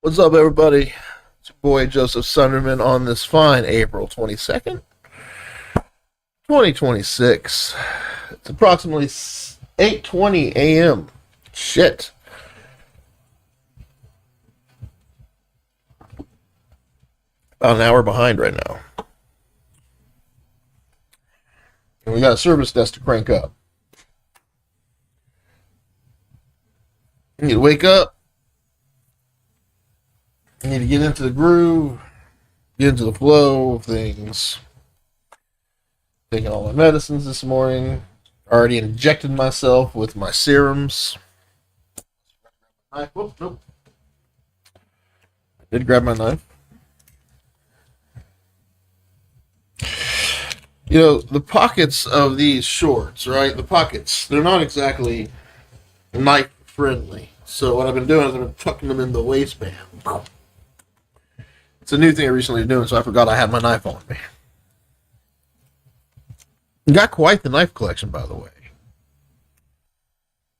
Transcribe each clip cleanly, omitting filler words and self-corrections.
What's up, everybody? It's your boy Joseph Sunderman on this fine April 22nd, 2026. It's approximately 8:20 a.m. Shit. About an hour behind right now. And we got a service desk to crank up. You need to wake up. You need to get into the groove, get into the flow of things. Taking all my medicines this morning. Already injected myself with my serums. Whoop, nope. I did grab my knife. You know, the pockets of these shorts, right? The pockets, they're not exactly knife friendly. So what I've been doing is I've been tucking them in the waistband. It's a new thing I recently doing, so I forgot I had my knife on me. Got quite the knife collection, by the way.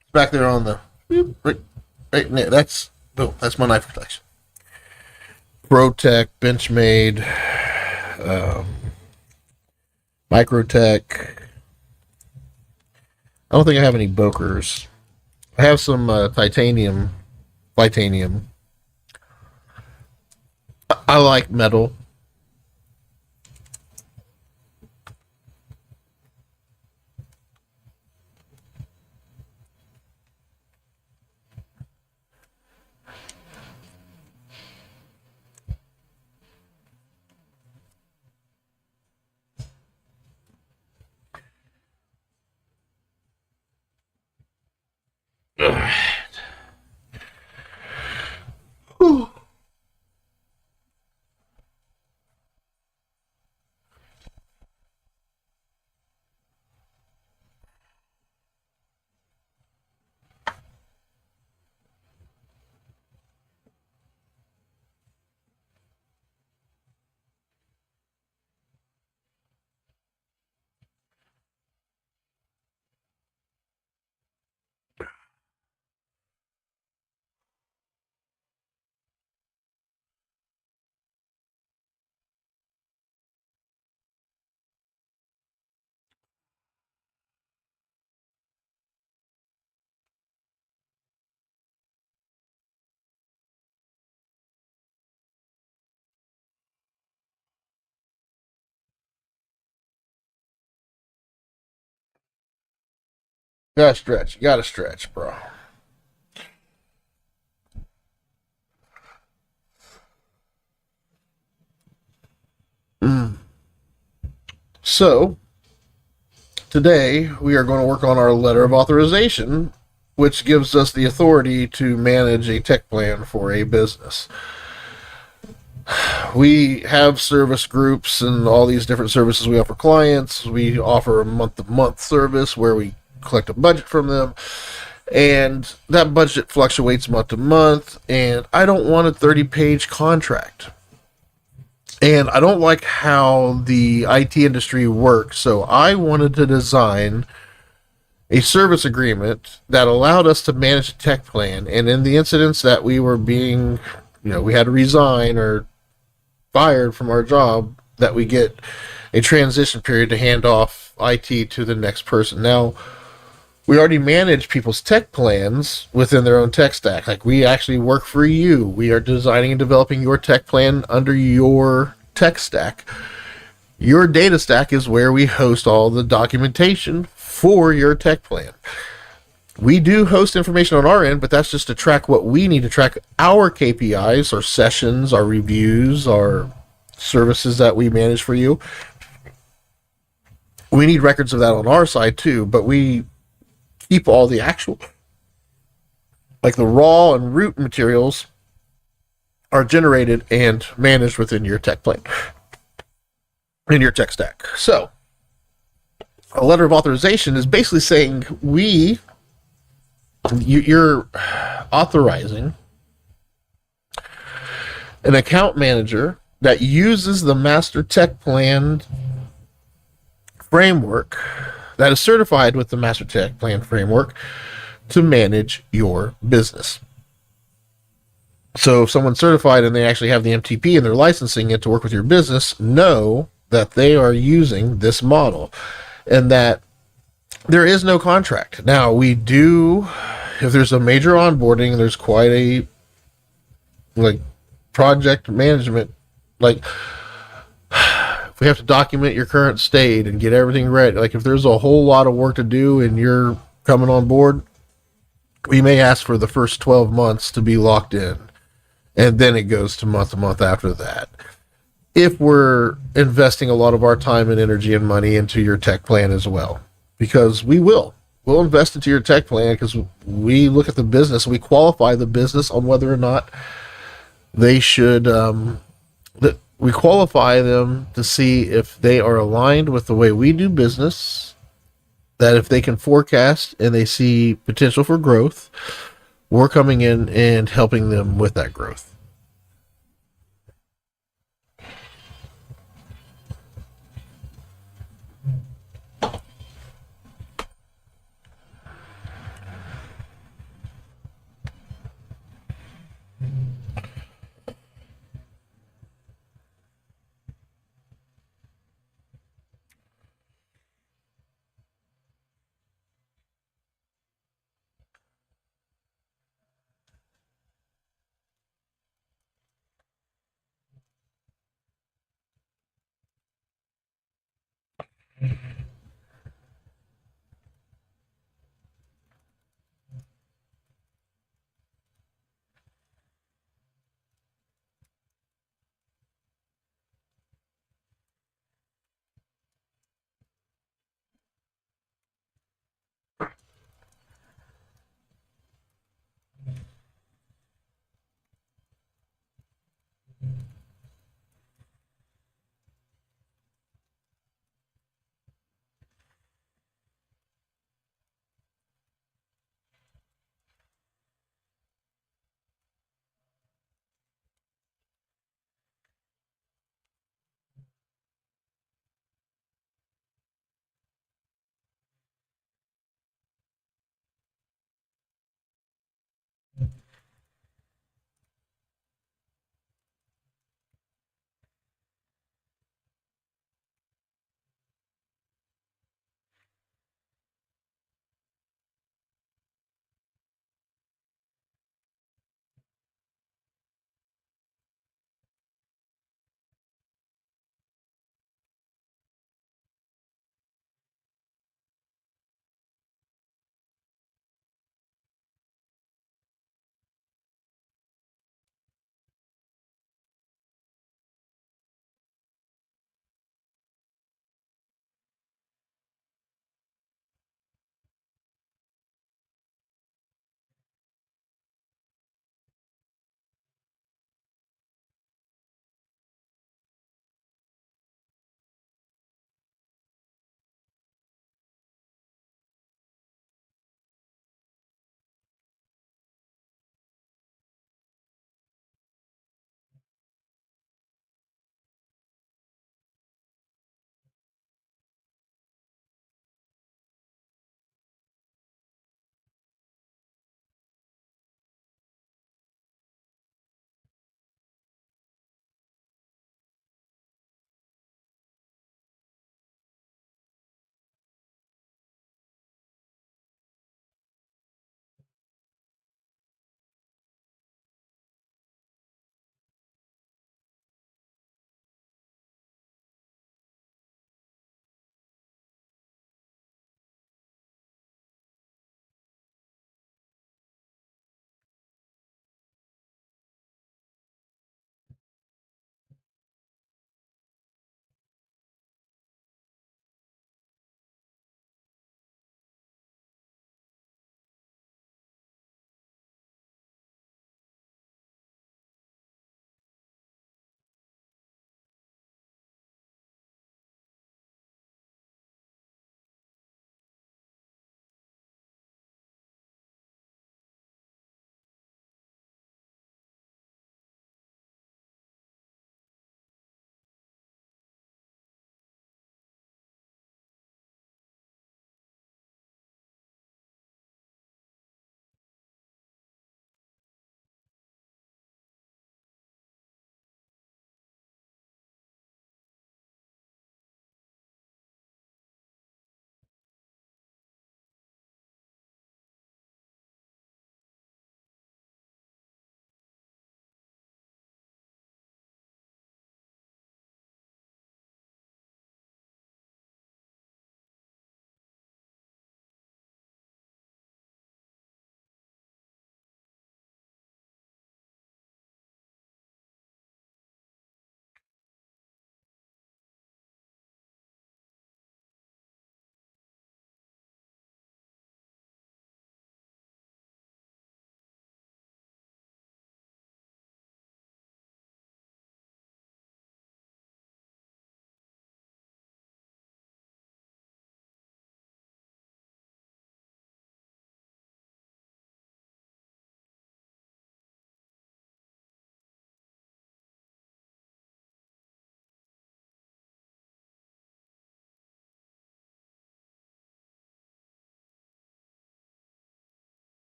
It's back there on the right there. That's my knife collection. ProTech, Benchmade, Microtech. I don't think I have any Bokers. I have some titanium. I like metal. Whew. Gotta stretch. You gotta stretch, bro. So, today we are going to work on our letter of authorization, which gives us the authority to manage a tech plan for a business. We have service groups and all these different services we offer clients. We offer a month-to-month service where we collect a budget from them, and that budget fluctuates month to month, and I don't want a 30-page contract. And I don't like how the IT industry works, so I wanted to design a service agreement that allowed us to manage a tech plan, and in the incidents that we were being, we had to resign or fired from our job, that we get a transition period to hand off IT to the next person. Now, we already manage people's tech plans within their own tech stack. Like, we actually work for you. We are designing and developing your tech plan under your tech stack. Your data stack is where we host all the documentation for your tech plan. We do host information on our end, but that's just to track what we need to track: our KPIs, our sessions, our reviews, our services that we manage for you. We need records of that on our side too, but we keep all the actual, like the raw and root materials, are generated and managed within your tech plan, in your tech stack. So, a letter of authorization is basically saying you're authorizing an account manager that uses the master tech plan framework, that is certified with the master tech plan framework, to manage your business. So if someone's certified and they actually have the MTP and they're licensing it to work with your business, know that they are using this model and that there is no contract. Now, we do, if there's a major onboarding, there's quite a, like, project management, like, if we have to document your current state and get everything ready, like, if there's a whole lot of work to do and you're coming on board, we may ask for the first 12 months to be locked in. And then it goes to month after that. If we're investing a lot of our time and energy and money into your tech plan as well, because we'll invest into your tech plan because we look at the business, we qualify the business on whether or not they should, we qualify them to see if they are aligned with the way we do business, that if they can forecast and they see potential for growth, we're coming in and helping them with that growth.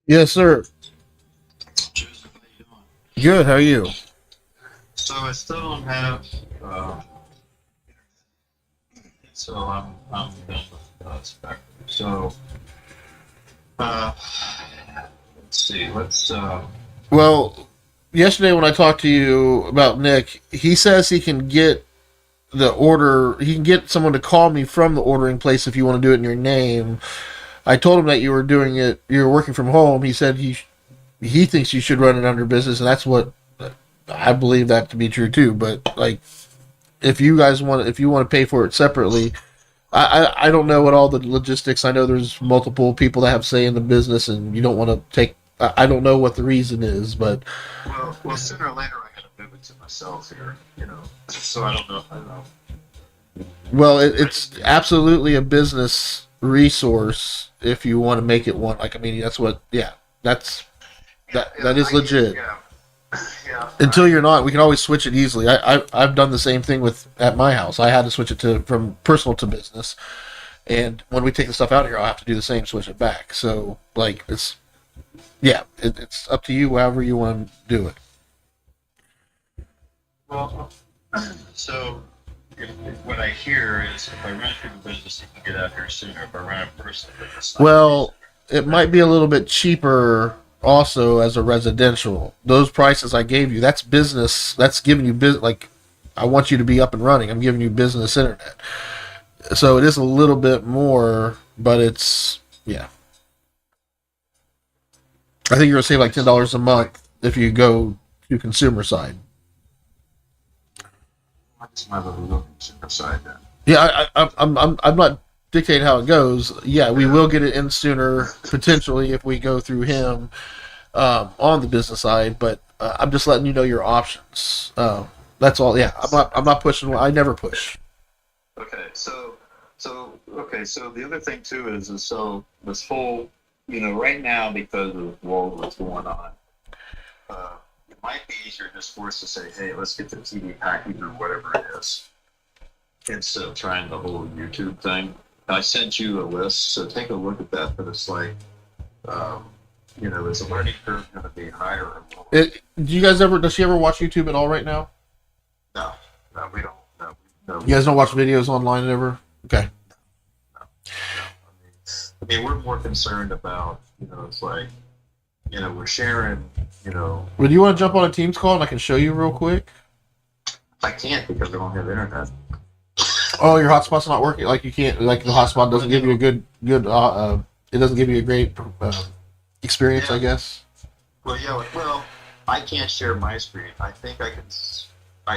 Yes, sir. Joseph, how you doing? Good. How are you? So I still don't have, uh, so I'm done with Spectrum. So uh, let's see, Well, yesterday when I talked to you about Nick, he says he can get the order. He can get someone to call me from the ordering place if you want to do it in your name. I told him that you were doing it. You were working from home. He said he thinks you should run it under business, and that's what I believe that to be true too. But like, if you want to pay for it separately, I don't know what all the logistics. I know there's multiple people that have say in the business, and you don't want to take. I don't know what the reason is, but well, sooner or later I got to move it to myself here, you know. So I don't know. well, Right. it's absolutely a business resource if you want to make it one. Like I mean, that's what. Yeah, that's Yeah, yeah, that is legit. yeah, yeah. Until you're not, we can always switch it easily. I've done the same thing with at my house. I had to switch it to from personal to business, and when we take the stuff out here, I'll have to do the same, switch it back. So like it's up to you, however you want to do it. Well, so what I hear is if I run it through the business, you can get out here sooner. If I run it personally, it's not gonna be Well, it might be a little bit cheaper also as a residential. Those prices I gave you, that's business. That's giving you business. Like I want you to be up and running. I'm giving you business internet. So it is a little bit more, but it's yeah. I think you're gonna save like $10 a month if you go to consumer side. That's my little consumer side then. Yeah, I'm not dictating how it goes. Yeah, we will get it in sooner potentially if we go through him on the business side, but I'm just letting you know your options. That's all. Yeah, I'm not pushing. I never push. Okay, so the other thing too is so this whole, you know, right now because of what's going on, it might be easier just for us to say, hey, let's get the TV package or whatever it is, instead of trying the whole YouTube thing. I sent you a list, so take a look at that. But it's like, um, you know, is the learning curve going to be higher or lower? Do you guys ever? Does she ever watch YouTube at all right now? No, no, we don't. No, no, You guys don't watch videos online ever? Okay. no, no. I mean, we're more concerned about, you know, it's like, you know, we're sharing, you know, Well, do you want to jump on a Teams call and I can show you real quick? I can't because I don't have internet. Oh, your hotspot's not working. Like you can't. Like the hotspot doesn't give you a good. It doesn't give you a great experience, I Yeah, guess. well, yeah, well, I can't share my screen. I think I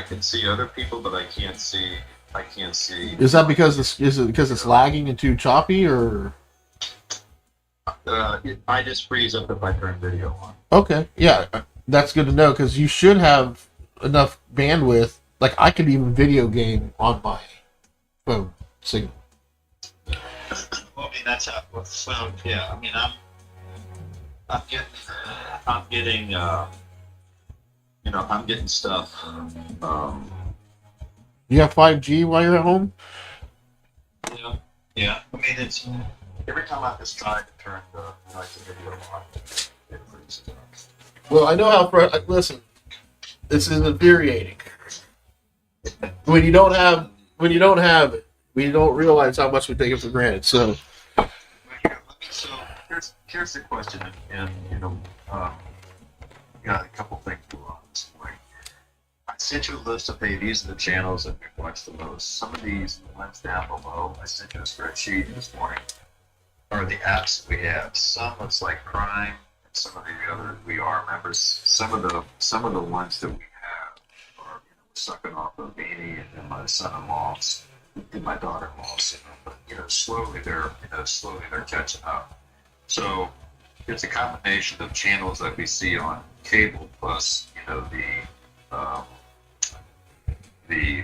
can see other people, but I can't see Is that like, because is it because you it's know, lagging and too choppy, or I just freeze up if I turn video on. okay? Yeah, that's good to know because you should have enough bandwidth. Like I could even video game on my phone signal. Well, I mean, that's how. Well, yeah. I mean, I'm getting, I'm getting, you know, I'm getting stuff. Um, You have 5G while you're at home. yeah, yeah. I mean, it's every time I just try to turn the video on, it freezes up. Well, I know how. Listen, this is infuriating. When you don't have it, we don't realize how much we take it for granted. So But yeah, so here's the question, and you know, um, got a couple things going on this morning. I sent you a list of, hey, these are the channels that we watch the most. Some of these links down below, I sent you a spreadsheet this morning, are the apps that we have. Some it's like Prime, and some of the other we are members. Some of the ones that we have are, you know, sucking off of Beanie and my son-in-law's and my daughter-in-law's. But you know, slowly they're catching up. So it's a combination of channels that we see on cable plus, you know, um, the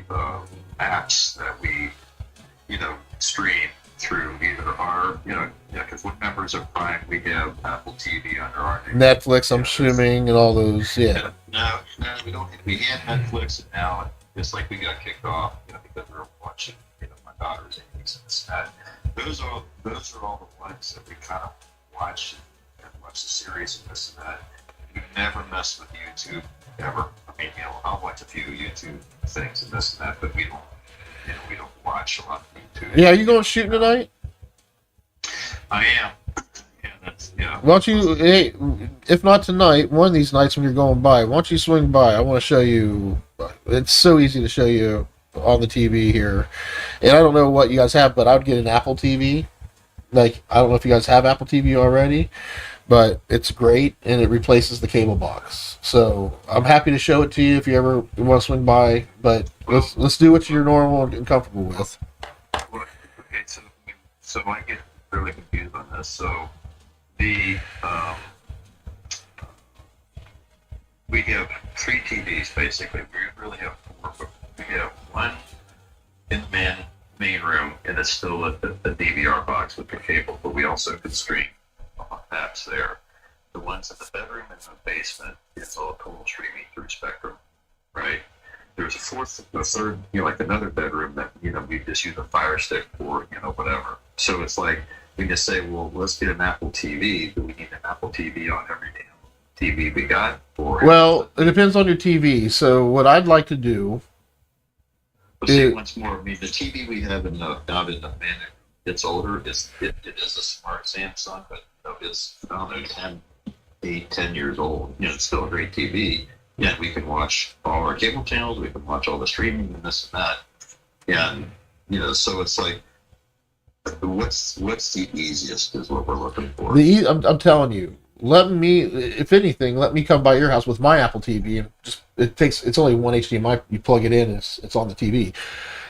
apps that we, you know, stream through either our, you know, because we're members of Prime, we have Apple TV under our name. Netflix, I'm You know, there's, assuming, and all those. Yeah. no, we don't. We had Netflix, and now it's like we got kicked off, you know, because we were watching, you know, my daughter's Emmys and this and that. Those are all the ones that we kind of watch and watch the series and this and that. We never mess with YouTube ever. I mean, I'll watch a few YouTube things and this and that, but we don't watch a lot of YouTube. Yeah, are you going shooting tonight? I am. Yeah. Why don't you, hey, if not tonight, one of these nights when you're going by, why don't you swing by? I want to show you. It's so easy to show you on the TV here. And I don't know what you guys have, but I would get an Apple TV. Like, I don't know if you guys have Apple TV already, but it's great, and it replaces the cable box. So I'm happy to show it to you if you ever want to swing by, but let's do what you're normal and comfortable with. Okay, so I get really confused on this. So the we have 3 TVs basically. We really have 4, but we have one in the main room, and it's still a DVR box with the cable, but we also can stream apps there. The ones in the bedroom and the basement, it's all total streaming through Spectrum, right? There's a third, like another bedroom that, we just use a Fire Stick for, whatever. So it's like, we just say, well, let's get an Apple TV. Do we need an Apple TV on every damn TV we got? Well, it depends on your TV. So what I'd like to do... But see, once more, the TV we have out in the man, it's older. It is a smart Samsung, but it's, I don't know, 10 years old. It's still a great TV. Yeah, we can watch all our cable channels. We can watch all the streaming and this and that. And, so it's like, what's the easiest is what we're looking for. I'm telling you, if anything, let me come by your house with my Apple TV, and it's only one HDMI. You plug it in, it's on the TV,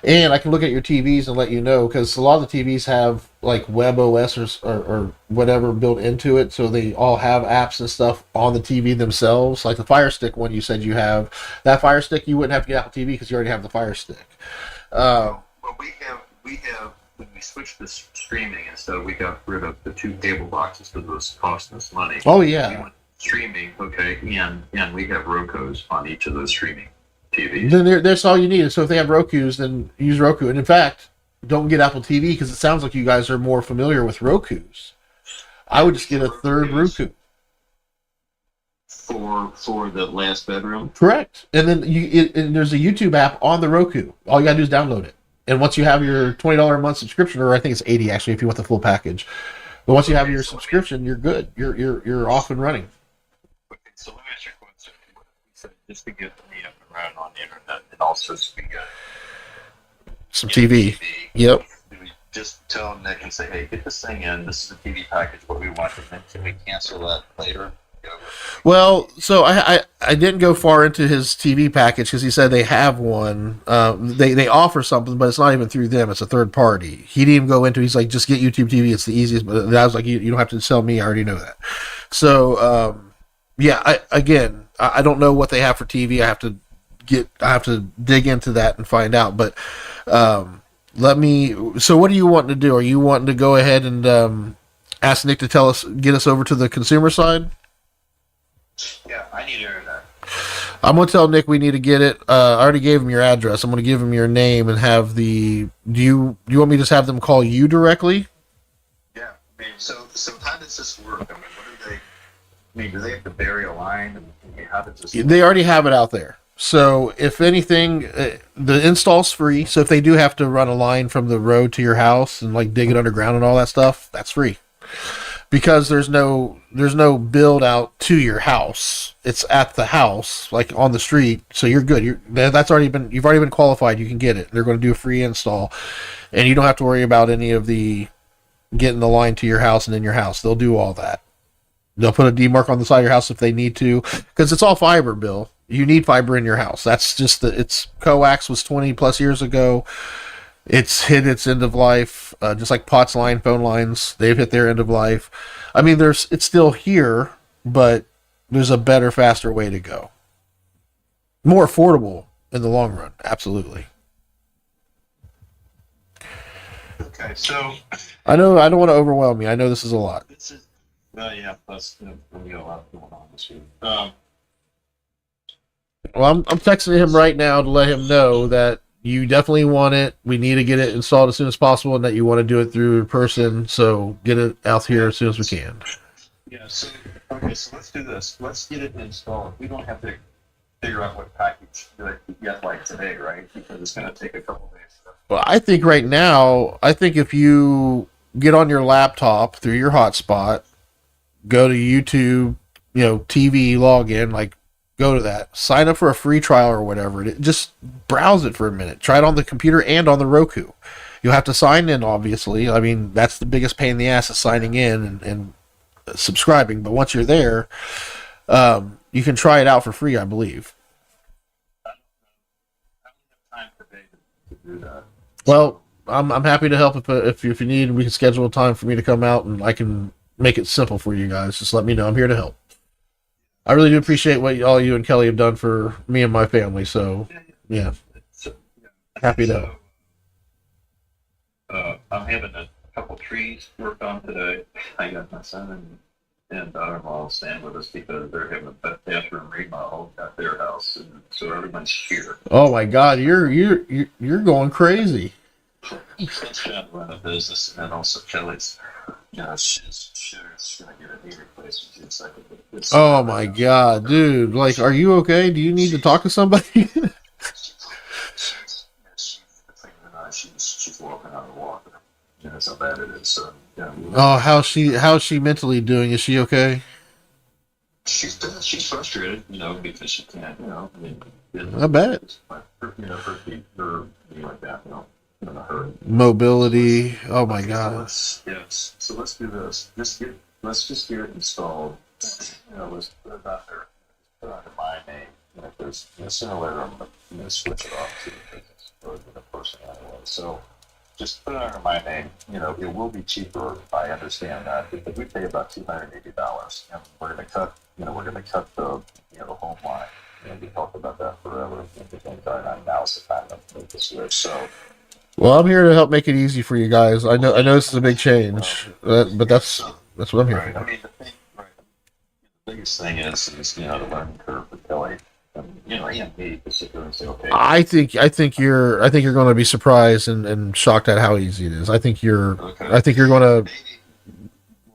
and I can look at your TVs and let you know, because a lot of the TVs have like WebOS or whatever built into it, so they all have apps and stuff on the TV themselves. Like the Fire Stick one you said you have, that Fire Stick you wouldn't have to get Apple TV because you already have the Fire Stick. Well, we have. When we switched to streaming and stuff, we got rid of the 2 cable boxes because it was costing us money. Oh, yeah. We went streaming, okay, and we have Rokus on each of those streaming TVs. Then that's all you need. So if they have Rokus, then use Roku. And in fact, don't get Apple TV because it sounds like you guys are more familiar with Rokus. I would just get a third Roku. For the last bedroom? Correct. And then and there's a YouTube app on the Roku. All you got to do is download it. And once you have your $20 a month subscription, or I think it's $80 actually if you want the full package, but once you have your subscription, you're good. You're off and running. Okay, so let me ask you a question. What if we said just to get me up and running on the internet, and also to get some TV. Yep. Do we just tell Nick and say, hey, get this thing in. This is a TV package. What we want, and then can we cancel that later? Well, so I didn't go far into his TV package because he said they have one. They offer something, but it's not even through them. It's a third party. He didn't even go into. He's like, just get YouTube TV. It's the easiest. But I was like, you don't have to tell me. I already know that. So yeah. I don't know what they have for TV. I have to dig into that and find out. But So what are you wanting to do? Are you wanting to go ahead and ask Nick to get us over to the consumer side? Yeah, I need internet. I'm going to tell Nick we need to get it. I already gave him your address. I'm going to give him your name and have do you want me to just have them call you directly? Yeah. I mean, so how does this work? I mean, do they have to bury a line? How does this work? They already have it out there. So if anything, the install's free. So if they do have to run a line from the road to your house and like dig it underground and all that stuff, that's free. Because there's no build out to your house. It's at the house, like on the street. So you're good. You've already been qualified. You can get it. They're going to do a free install, and you don't have to worry about any of the getting the line to your house and in your house. They'll do all that. They'll put a demarc on the side of your house if they need to, because it's all fiber, Bill. You need fiber in your house. That's just it's coax was 20 plus years ago. It's hit its end of life, just like POTS line, phone lines. They've hit their end of life. I mean, it's still here, but there's a better, faster way to go. More affordable in the long run, absolutely. Okay, so I know I don't want to overwhelm you. I know this is a lot. Yeah. Plus, we got a lot going on this week. Well, I'm texting him right now to let him know that you definitely want it. We need to get it installed as soon as possible, and that you want to do it through person. So get it out here as soon as we can. Yeah. So okay. So let's do this. Let's get it installed. We don't have to figure out what package to get like today, right? Because it's going to take a couple days. Well, I think right now, I think if you get on your laptop through your hotspot, go to YouTube, TV login, like go to that, sign up for a free trial or whatever. Just browse it for a minute. Try it on the computer and on the Roku. You'll have to sign in, obviously. I mean, that's the biggest pain in the ass is signing in and subscribing. But once you're there, you can try it out for free, I believe. I don't have time today to do that. Well, So I'm happy to help if you need. We can schedule a time for me to come out and I can make it simple for you guys. Just let me know. I'm here to help. I really do appreciate what all you and Kelly have done for me and my family. So, yeah, yeah, so, yeah. happy to help. So I'm having a couple trees worked on today. I got my son and daughter-in-law staying with us because they're having a bathroom remodel at their house, and so everyone's here. Oh my God, you're going crazy. That's kind of run a business, and also Kelly's, she's gonna get a knee replacement. It's like it's Oh right my now. God, dude. Like, are you okay? Do you need to talk to somebody? She's walking on the water. You know, that's how bad it is. So, yeah, Oh, how's she mentally doing? Is she okay? she's frustrated, because she can't, I mean, I bet. her feet, her being like that, her. So Mobility. Oh my God. so let's do this. Let's just get it installed. Let's put it out there. Put it under my name. And if there's sooner or later, I'm gonna switch it off to the business or the person anyway. So just put it under my name. It will be cheaper. I understand that because we pay about $280, and we're gonna cut the home line. And we talked about that forever. And we think now's the time to make the switch. So Well, I'm here to help make it easy for you guys. I know this is a big change, but yeah, that's what I'm here right. I for. mean, the biggest thing is the learning curve for Kelly. And me to sit there and say, okay, I think you're going to be surprised and shocked at how easy it is. okay, I think you're going to.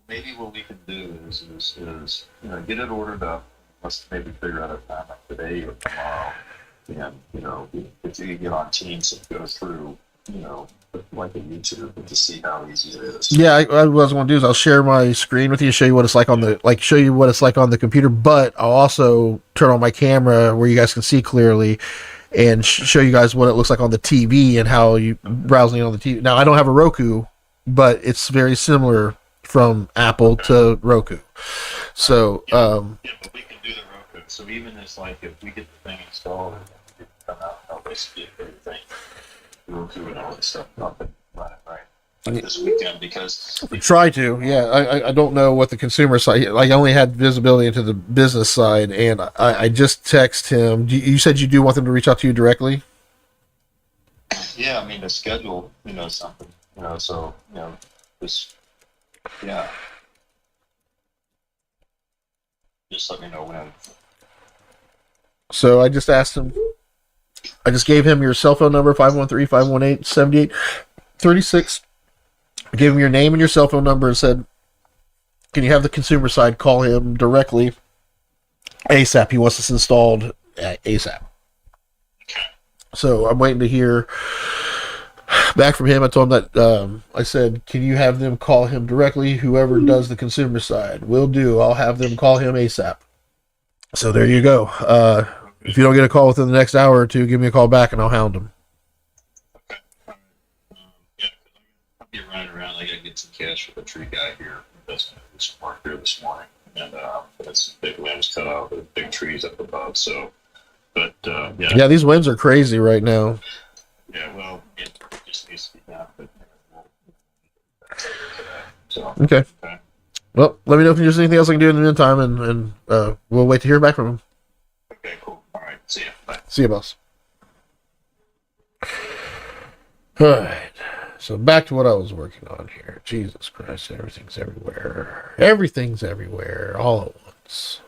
maybe what we can do is get it ordered up. Let's maybe figure out a time like today or tomorrow, and if you get on Teams and go through, like a YouTube, and to see how easy it is. Yeah, what I was going to do is I'll share my screen with you, show you what it's like on Yeah, show you what it's like on the computer, but I'll also turn on my camera where you guys can see clearly and show you guys what it looks like on the TV and how you okay, browsing on the TV. Now I don't have a Roku, but it's very similar from Apple okay. to Roku. All right. So, Yeah, yeah, but we can do the Roku. So even if if we get the thing installed and we come out and help us get everything, Roku and all this stuff up and running right like this weekend because try to, yeah. I don't know what the consumer side. Like I only had visibility into the business side, and I just text him. You said you do want them to reach out to you directly. yeah, I mean to schedule something so just yeah just let me know when. So I just asked him. I just gave him your cell phone number 513-518-7836. I gave him your name and your cell phone number and said, "Can you have the consumer side call him directly ASAP? He wants this installed ASAP." So I'm waiting to hear back from him. I told him that I said, "Can you have them call him directly? Whoever does the consumer side will do. I'll have them call him ASAP." So there you go. If you don't get a call within the next hour or two, give me a call back and I'll hound him. Okay. Yeah, I'll be running around. I gotta get some cash for the tree guy here. That's gonna do some work here this morning, and that's some big limbs cut out with big trees up above. So, but yeah, Yeah, these winds are crazy right now. yeah. Well, it just needs to be done. But so Okay. okay, Well, let me know if there's anything else I can do in the meantime, and we'll wait to hear back from him. okay, cool. All right, see ya. Bye. See you, boss. All right. So back to what I was working on here. Jesus Christ, everything's everywhere. Everything's everywhere all at once.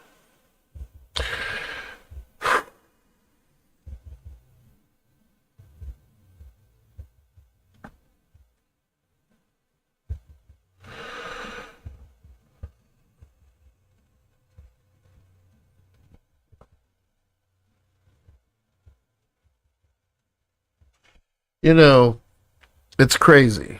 You know, it's crazy.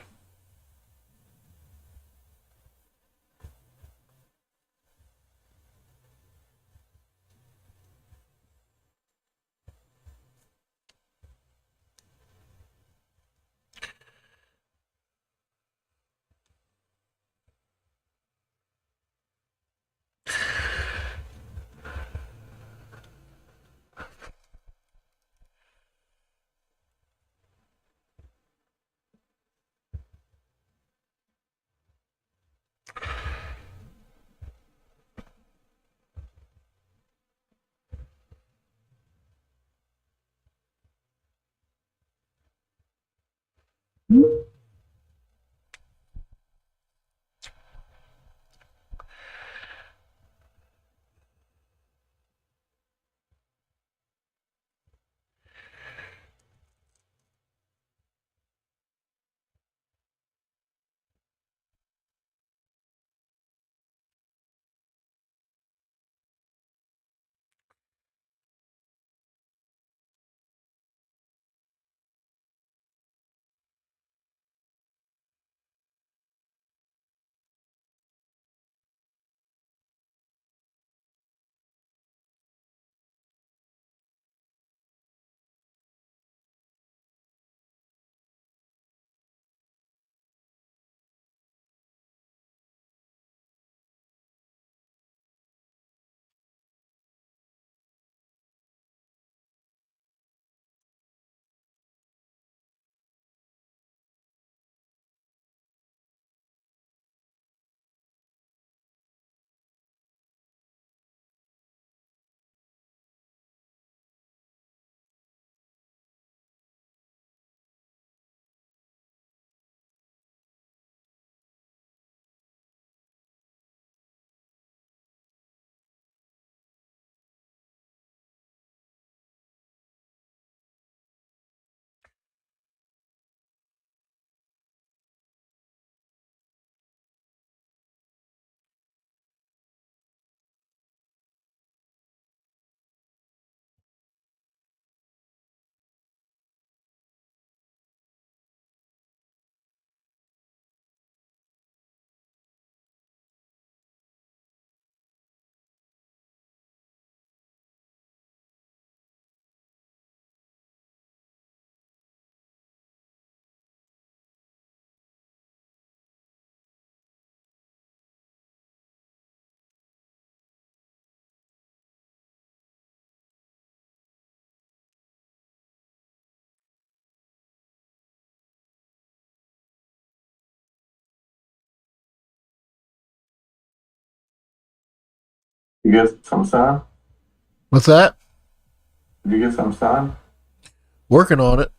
You get some sun? What's that? Did you get some sun? Working on it.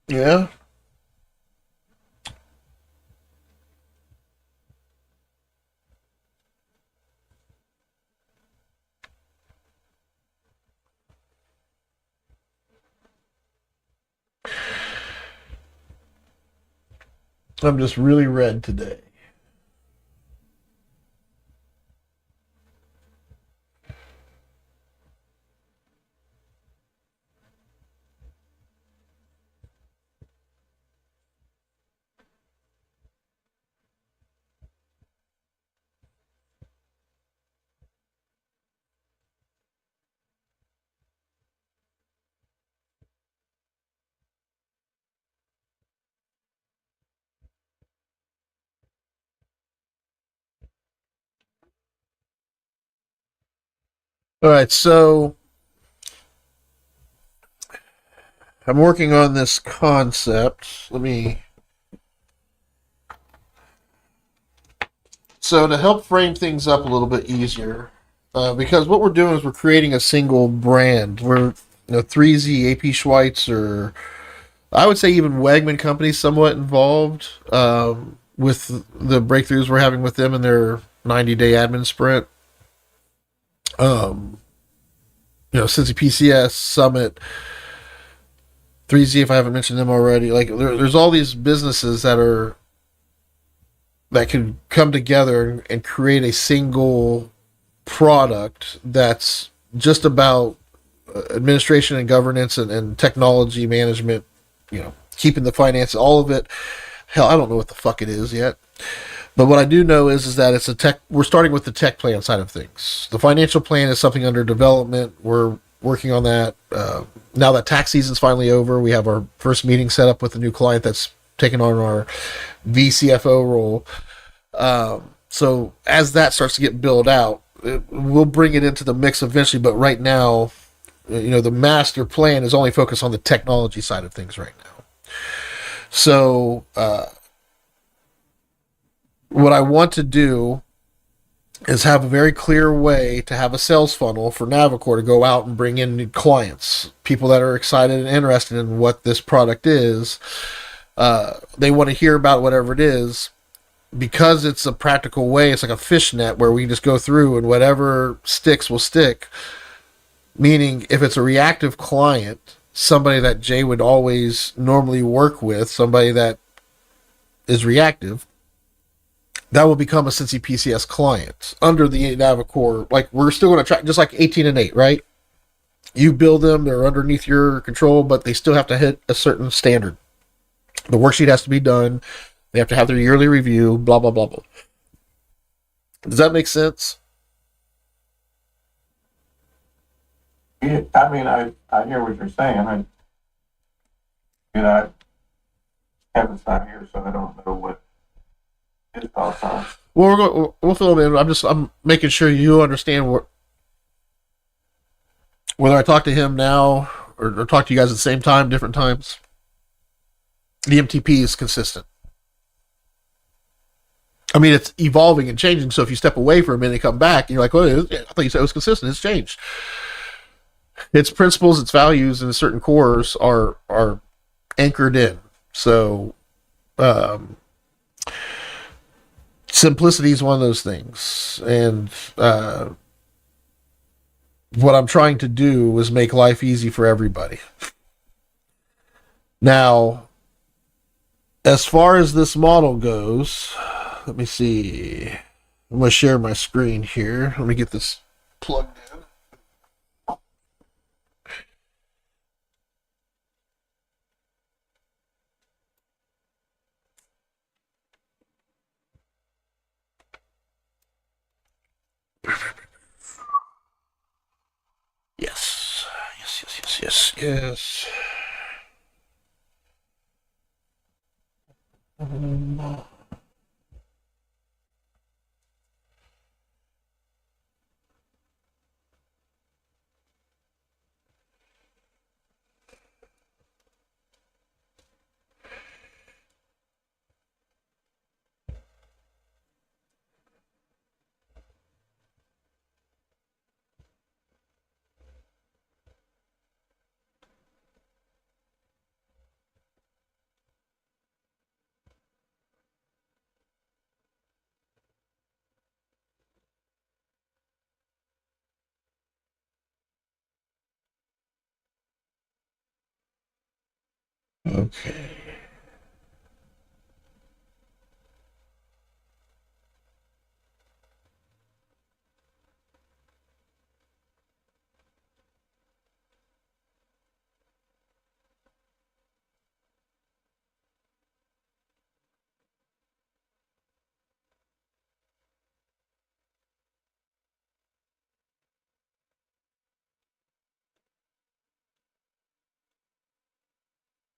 Yeah. I'm just really red today. All right, so I'm working on this concept. So to help frame things up a little bit easier, because what we're doing is we're creating a single brand. We're 3Z, AP Schweitz, or I would say even Wegman Company somewhat involved with the breakthroughs we're having with them in their 90-day admin sprint. Um, Cincy PCS, Summit, 3Z, if I haven't mentioned them already. Like there's all these businesses that can come together and create a single product that's just about administration and governance and technology management, keeping the finance, all of it. Hell, I don't know what the fuck it is yet. But what I do know is that it's a tech. We're starting with the tech plan side of things. The financial plan is something under development. We're working on that. Now that tax season's finally over, we have our first meeting set up with a new client that's taking on our VCFO role. So as that starts to get built out, we'll bring it into the mix eventually. But right now, the master plan is only focused on the technology side of things right now. So what I want to do is have a very clear way to have a sales funnel for Navicore to go out and bring in new clients, people that are excited and interested in what this product is. They want to hear about whatever it is. Because it's a practical way, it's like a fishnet where we can just go through and whatever sticks will stick. Meaning, if it's a reactive client, somebody that Jay would always normally work with, somebody that is reactive, that will become a Cincy PCS client under the Navicore. Like, we're still going to track, just like 18 and 8, right? You build them, they're underneath your control, but they still have to hit a certain standard. The worksheet has to be done. They have to have their yearly review, blah, blah, blah, blah. Does that make sense? Yeah, I mean, I hear what you're saying. Kevin's not here, so I don't know what his thoughts are. Well, we'll fill them in. I'm making sure you understand whether I talk to him now or talk to you guys at the same time, different times. The MTP is consistent. I mean, it's evolving and changing. So if you step away for a minute and come back, and you're like, "Oh, I thought you said it was consistent. It's changed." Its principles, its values, and certain cores are anchored in. So, simplicity is one of those things, and what I'm trying to do is make life easy for everybody. Now, as far as this model goes, let me see. I'm going to share my screen here. Let me get this plugged in. Yes. Yes. Okay.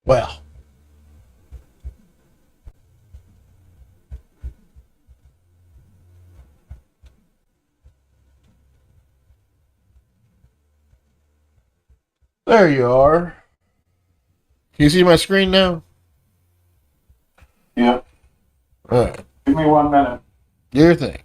Well, there you are. Can you see my screen now? Yep. All right. Give me 1 minute. Do your thing.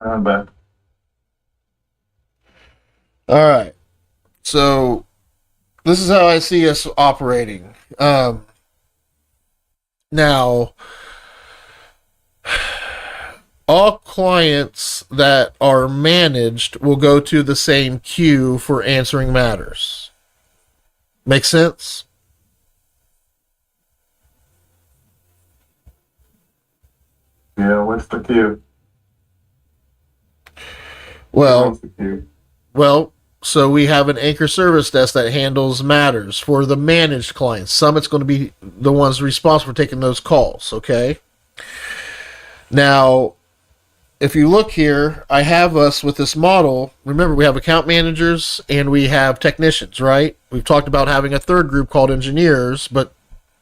But All right. So this is how I see us operating. Now, all clients that are managed will go to the same queue for answering matters. Make sense? yeah, what's the queue? Well, What's the queue? Well, so we have an anchor service desk that handles matters for the managed clients. Some it's going to be the ones responsible for taking those calls, okay? Now, if you look here, I have us with this model. Remember, we have account managers and we have technicians, right? We've talked about having a third group called engineers, but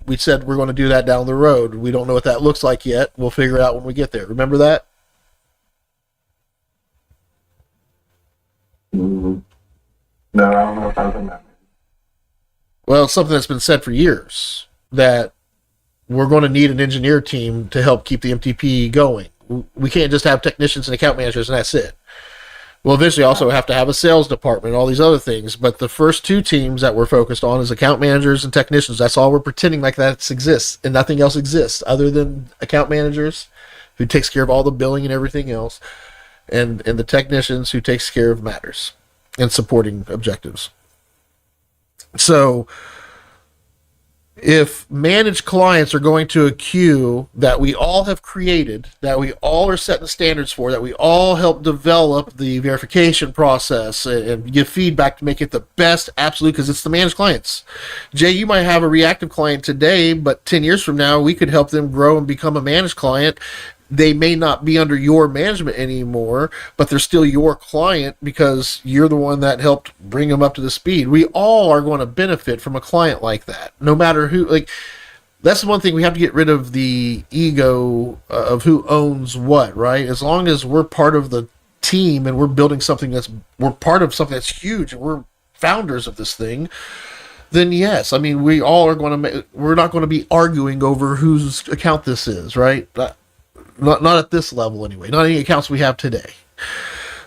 we said we're going to do that down the road. We don't know what that looks like yet. We'll figure it out when we get there. Remember that? Mm-hmm. No, I don't know if I was in that. Well, it's something that's been said for years that we're going to need an engineer team to help keep the MTP going. We can't just have technicians and account managers and that's it. We'll eventually also have to have a sales department and all these other things. But the first two teams that we're focused on is account managers and technicians. That's all we're pretending like that exists, and nothing else exists other than account managers who takes care of all the billing and everything else, and the technicians who takes care of matters and supporting objectives. So if managed clients are going to a queue that we all have created, that we all are setting standards for, that we all help develop the verification process and give feedback to make it the best, absolute, because it's the managed clients. Jay, you might have a reactive client today, but 10 years from now, we could help them grow and become a managed client. They may not be under your management anymore, but they're still your client because you're the one that helped bring them up to the speed. We all are going to benefit from a client like that, no matter who. Like, that's the one thing we have to get rid of, the ego of who owns what, right? As long as we're part of the team and we're building something we're part of something that's huge and we're founders of this thing, then yes, I mean, we all are going to, we're not going to be arguing over whose account this is, right? Not at this level anyway. Not any accounts we have today.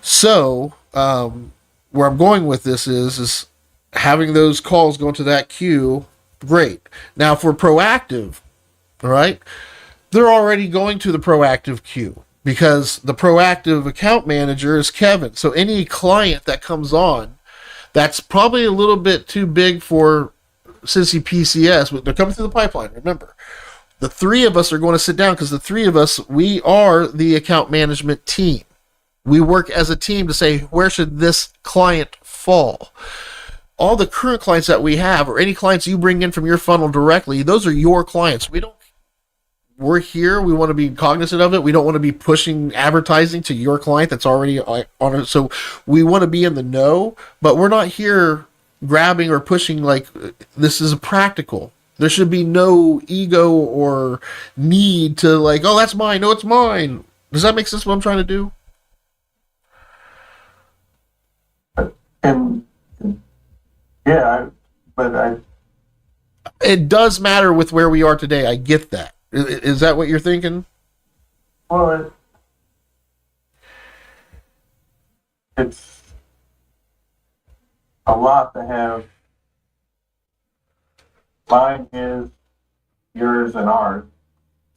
So where I'm going with this is having those calls go into that queue. Great. Now for proactive, all right, they're already going to the proactive queue because the proactive account manager is Kevin. So any client that comes on, that's probably a little bit too big for Cincy PCS, but they're coming through the pipeline. Remember, the three of us are going to sit down because the three of us, we are the account management team. We work as a team to say, where should this client fall? All the current clients that we have, or any clients you bring in from your funnel directly, those are your clients. We're here. We want to be cognizant of it. We don't want to be pushing advertising to your client that's already on it. So we want to be in the know, but we're not here grabbing or pushing like this is practical. There should be no ego or need to like, oh, that's mine. No, it's mine. Does that make sense what I'm trying to do? And yeah, It does matter with where we are today. I get that. Is that what you're thinking? well, it's a lot to have. Mine is yours and ours.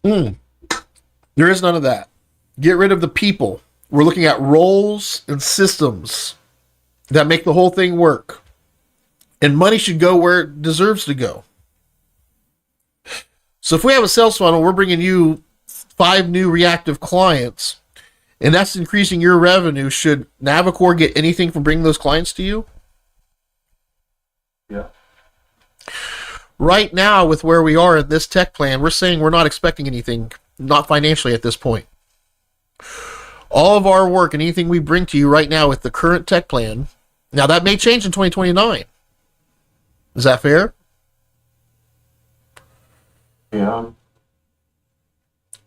There is none of that. Get rid of the people. We're looking at roles and systems that make the whole thing work. And money should go where it deserves to go. So if we have a sales funnel, we're bringing you 5 new reactive clients, and that's increasing your revenue. Should Navicore get anything from bringing those clients to you? Yeah. Right now, with where we are in this tech plan, we're saying we're not expecting anything, not financially at this point. All of our work and anything we bring to you right now with the current tech plan, now that may change in 2029. Is that fair? Yeah.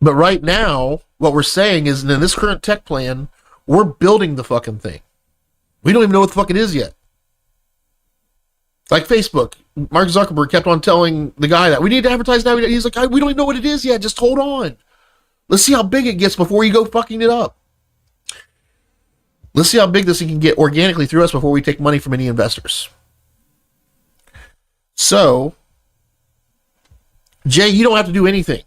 But right now, what we're saying is in this current tech plan, we're building the fucking thing. We don't even know what the fuck it is yet. Like Facebook, Mark Zuckerberg kept on telling the guy that we need to advertise now. He's like, we don't even know what it is yet. Just hold on. Let's see how big it gets before you go fucking it up. Let's see how big this thing can get organically through us before we take money from any investors. So, Jay, you don't have to do anything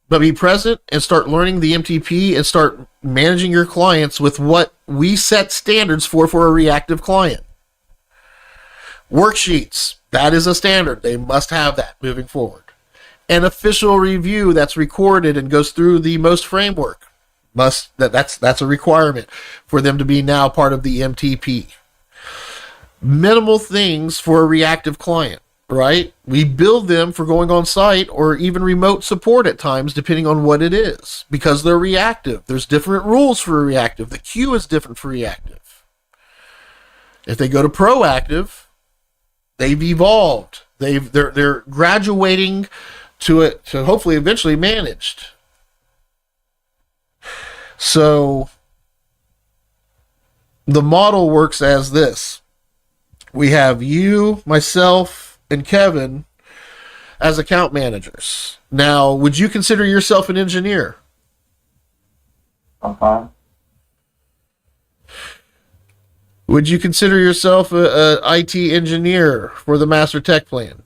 but be present and start learning the MTP and start managing your clients with what we set standards for a reactive client. Worksheets, that is a standard. They must have that moving forward. An official review that's recorded and goes through the most framework. That's a requirement for them to be now part of the MTP. Minimal things for a reactive client, right? We build them for going on site or even remote support at times, depending on what it is, because they're reactive. There's different rules for reactive. The queue is different for reactive. If they go to proactive, they've evolved. They're graduating to it to hopefully eventually managed. So the model works as this. We have you, myself, and Kevin as account managers. Now, would you consider yourself an engineer? I'm fine. Would you consider yourself a IT engineer for the master tech plan?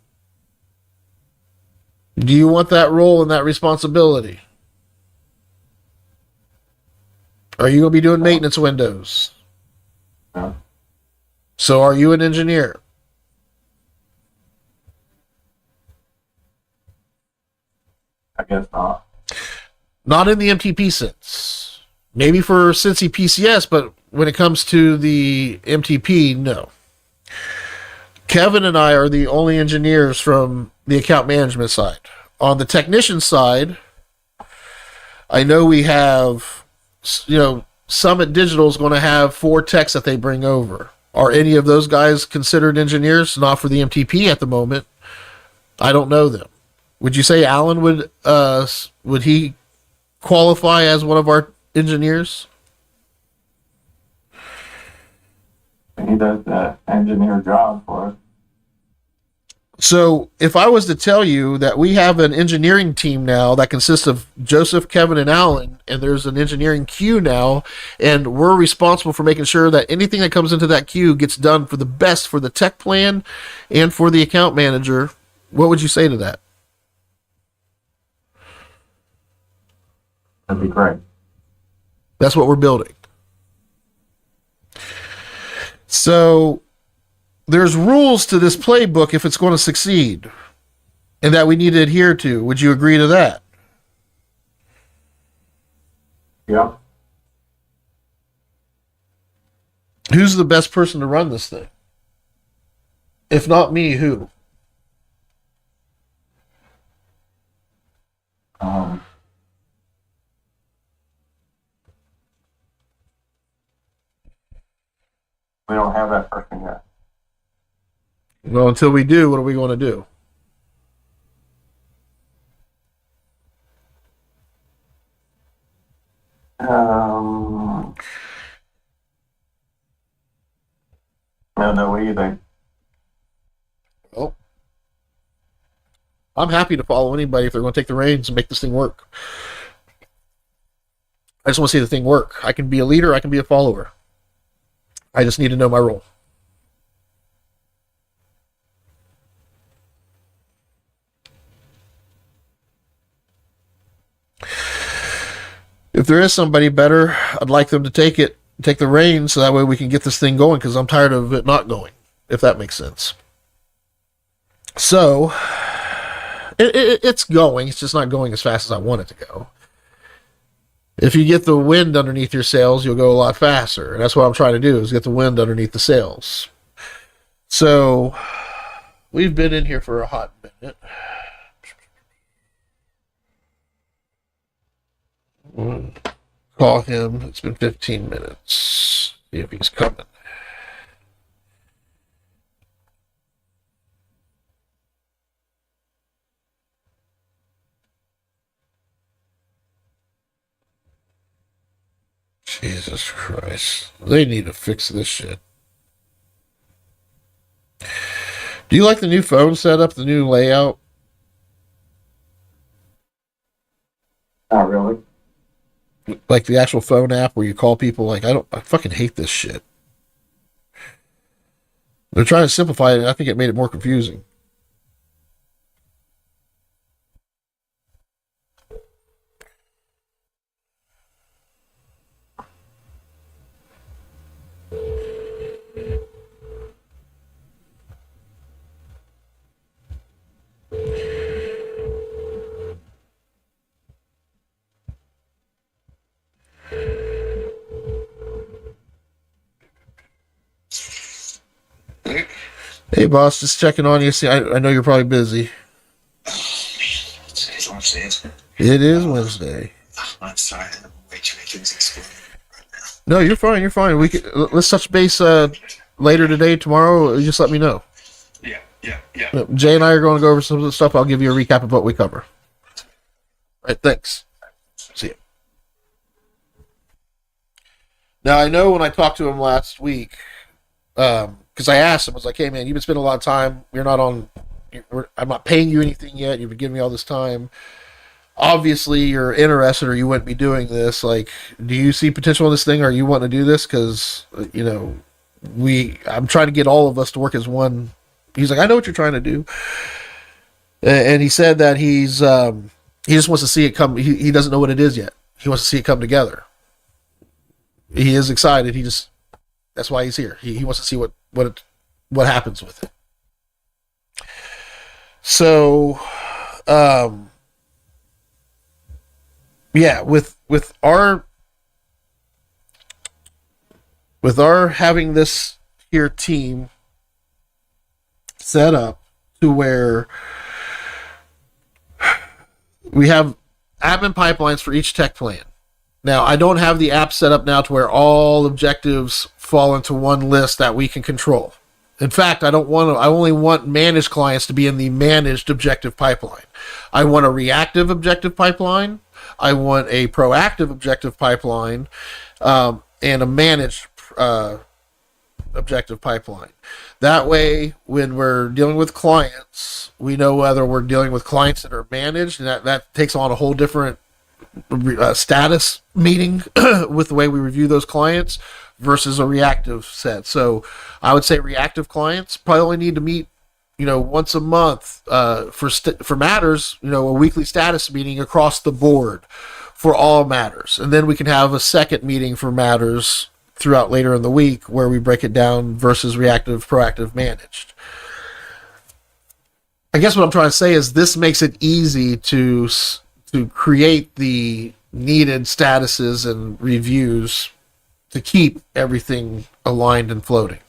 Do you want that role and that responsibility? Are you going to be doing maintenance windows? No. So are you an engineer? I guess not. Not in the MTP sense. Maybe for Cincy PCS, but when it comes to the MTP, no. Kevin and I are the only engineers from the account management side. On the technician side, I know we have, Summit Digital is going to have 4 techs that they bring over. Are any of those guys considered engineers? Not for the MTP at the moment. I don't know them. Would you say Alan would he qualify as one of our engineers? He does that engineer job for us. So if I was to tell you that we have an engineering team now that consists of Joseph, Kevin, and Alan, and there's an engineering queue now, and we're responsible for making sure that anything that comes into that queue gets done for the best for the tech plan and for the account manager, what would you say to that? That'd be great. That's what we're building. So there's rules to this playbook if it's going to succeed, and that we need to adhere to. Would you agree to that? Yeah. Who's the best person to run this thing? If not me, who? We don't have that person yet. Well, until we do, what are we going to do? I don't know what you think. Well, I'm happy to follow anybody if they're going to take the reins and make this thing work. I just want to see the thing work. I can be a leader, I can be a follower. I just need to know my role. If there is somebody better, I'd like them to take the reins, so that way we can get this thing going, because I'm tired of it not going, if that makes sense. So, it's going. It's just not going as fast as I want it to go. If you get the wind underneath your sails, you'll go a lot faster. And that's what I'm trying to do, is get the wind underneath the sails. So, we've been in here for a hot minute. Call him. It's been 15 minutes. See if he's coming. Jesus Christ. They need to fix this shit. Do you like the new phone setup, the new layout? Not really. like the actual phone app where you call people. Like I fucking hate this shit. They're trying to simplify it, and I think it made it more confusing. Hey, boss, just checking on you. See, I know you're probably busy. Today's Wednesday. It is Wednesday. I'm sorry, I'm way too many things exploding right now. No, you're fine. You're fine. Let's touch base later today, tomorrow. Just let me know. Yeah. Jay and I are going to go over some of the stuff. I'll give you a recap of what we cover. All right, thanks. See you. Now, I know when I talked to him last week, because I asked him, I was like, hey, man, you've been spending a lot of time. I'm not paying you anything yet. You've been giving me all this time. Obviously, you're interested or you wouldn't be doing this. Like, do you see potential in this thing or you want to do this? Because, I'm trying to get all of us to work as one. He's like, I know what you're trying to do. And he said that he just wants to see it come. He doesn't know what it is yet. He wants to see it come together. He is excited. That's why he's here. He wants to see what happens with it. So, yeah, with our having this here team set up to where we have admin pipelines for each tech plan. Now, I don't have the app set up now to where all objectives fall into one list that we can control. In fact, I only want managed clients to be in the managed objective pipeline. I want a reactive objective pipeline. I want a proactive objective pipeline, and a managed objective pipeline. That way, when we're dealing with clients, we know whether we're dealing with clients that are managed, and that takes on a whole different status meeting with the way we review those clients versus a reactive set. So I would say reactive clients probably only need to meet, once a month for matters, a weekly status meeting across the board for all matters. And then we can have a second meeting for matters throughout later in the week where we break it down versus reactive, proactive, managed. I guess what I'm trying to say is this makes it easy to create the needed statuses and reviews to keep everything aligned and floating.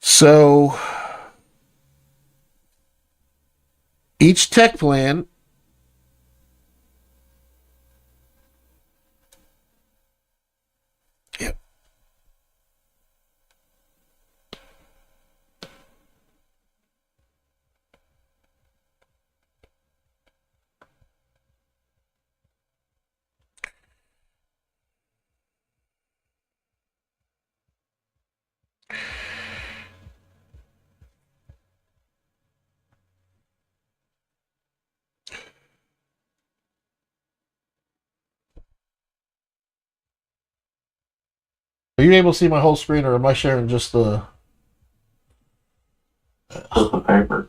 So each tech plan Are you able to see my whole screen, or am I sharing just the... Just the paper.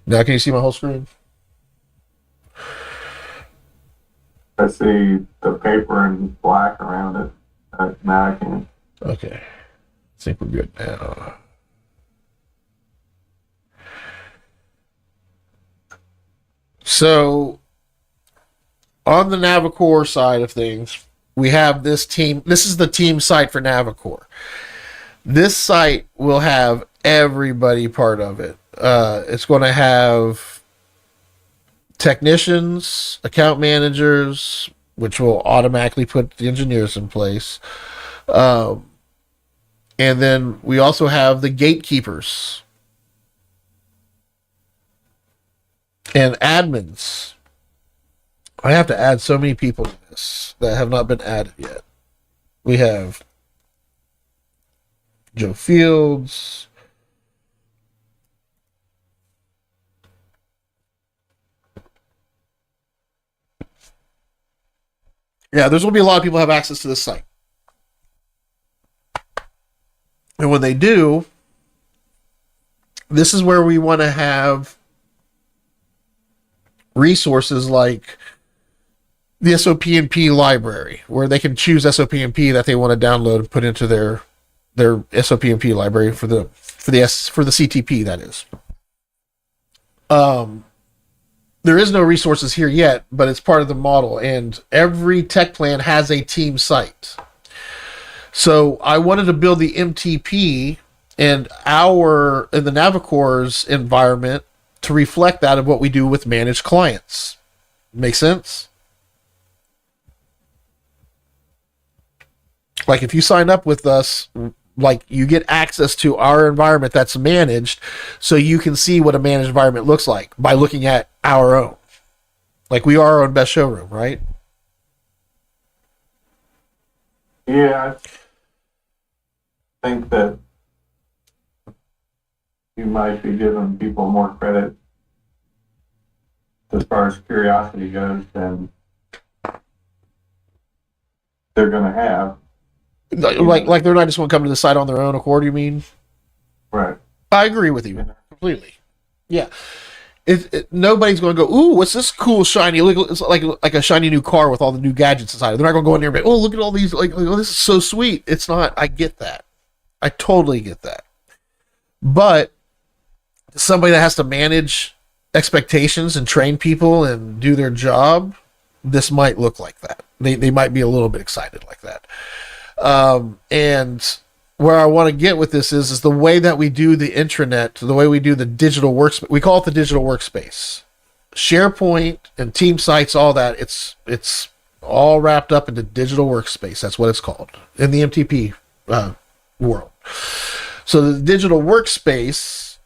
Now, can you see my whole screen? I see the paper in black around it. Now I can. Okay. I think we're good now. So, on the Navicore side of things, we have this team. This is the team site for Navicore. This site will have everybody part of it. It's going to have technicians, account managers, which will automatically put the engineers in place. And then we also have the gatekeepers and admins. I have to add so many people to this that have not been added yet. We have Joe Fields, Yeah, there's going to be a lot of people have access to this site. And when they do, this is where we want to have resources like the SOP&P library, where they can choose SOP&P that they want to download and put into their SOP&P library for the CTP, that is. There is no resources here yet, but it's part of the model, and every tech plan has a team site. So I wanted to build the MTP and the Navicore's environment to reflect that of what we do with managed clients. Make sense? Like if you sign up with us, like you get access to our environment that's managed, so you can see what a managed environment looks like by looking at our own. Like we are our own best showroom, right? Yeah, I think that you might be giving people more credit as far as curiosity goes than they're going to have. Like they're not just going to come to the site on their own accord, you mean? Right. I agree with you completely. Yeah. Nobody's going to go, ooh, what's this cool shiny? Look, it's like a shiny new car with all the new gadgets inside. They're not going to go in there and be, oh, look at all these, oh, this is so sweet. It's not. I get that. I totally get that. But somebody that has to manage expectations and train people and do their job, this might look like that. They might be a little bit excited like that. And where I want to get with this is the way that we do the intranet, the way we do the digital workspace. We call it the digital workspace. SharePoint and team sites, all that. It's all wrapped up into digital workspace. That's what it's called in the MTP world. So the digital workspace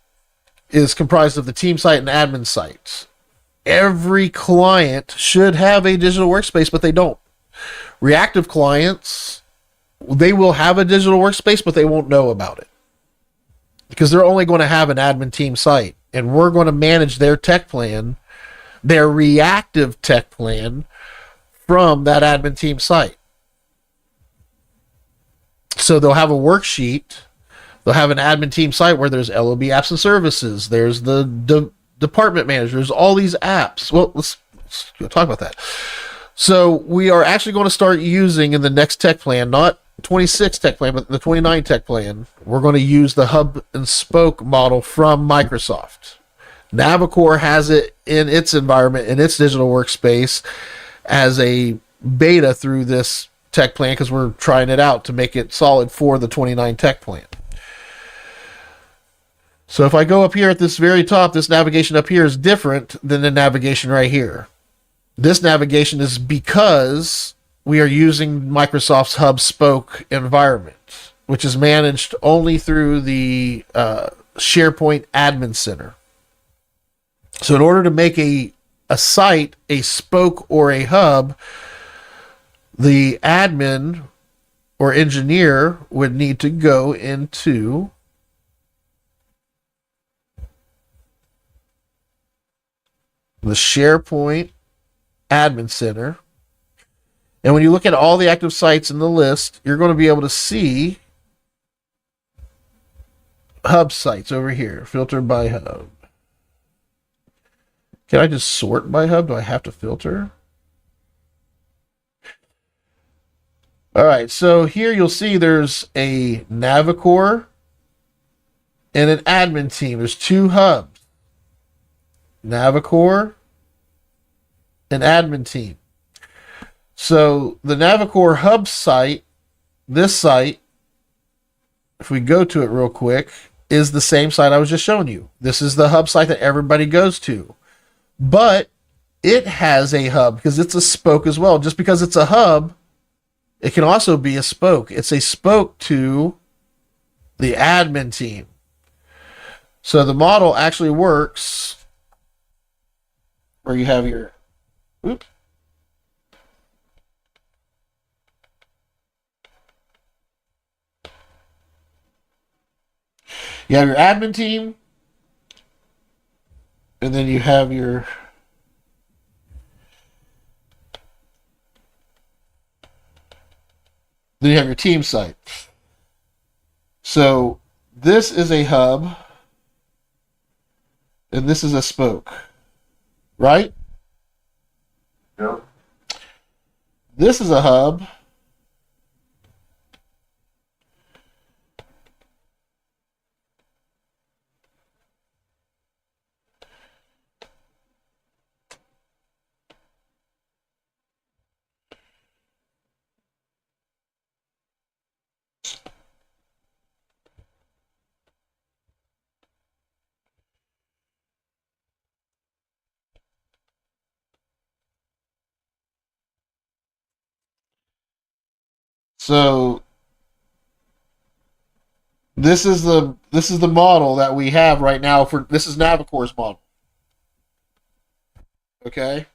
is comprised of the team site and admin site. Every client should have a digital workspace, but they don't. Reactive clients, they will have a digital workspace, but they won't know about it because they're only going to have an admin team site, and we're going to manage their tech plan, their reactive tech plan, from that admin team site. So they'll have a worksheet. They'll have an admin team site where there's LOB apps and services. There's the department managers, all these apps. Well, let's talk about that. So we are actually going to start using in the next tech plan, not 26 tech plan, but the 29 tech plan, we're going to use the hub and spoke model from Microsoft. Navicore has it in its environment, in its digital workspace, as a beta through this tech plan because we're trying it out to make it solid for the 29 tech plan. So if I go up here at this very top, this navigation up here is different than the navigation right here. This navigation is because we are using Microsoft's hub spoke environment, which is managed only through the SharePoint Admin Center. So in order to make a site, a spoke, or a hub, the admin or engineer would need to go into the SharePoint Admin Center. And when you look at all the active sites in the list, you're going to be able to see hub sites over here, filtered by hub. Can I just sort by hub? Do I have to filter? All right, so here you'll see there's a Navicore and an admin team. There's two hubs, Navicore and admin team. So the Navicore hub site, this site, if we go to it real quick, is the same site I was just showing you. This is the hub site that everybody goes to. But it has a hub because it's a spoke as well. Just because it's a hub, it can also be a spoke. It's a spoke to the admin team. So the model actually works where you have your... Oops. You have your admin team, and then you have your Then you have your team site. So this is a hub, and this is a spoke, right? Yep. This is a hub. So this is the model that we have right now for this is Navicor's model. Okay.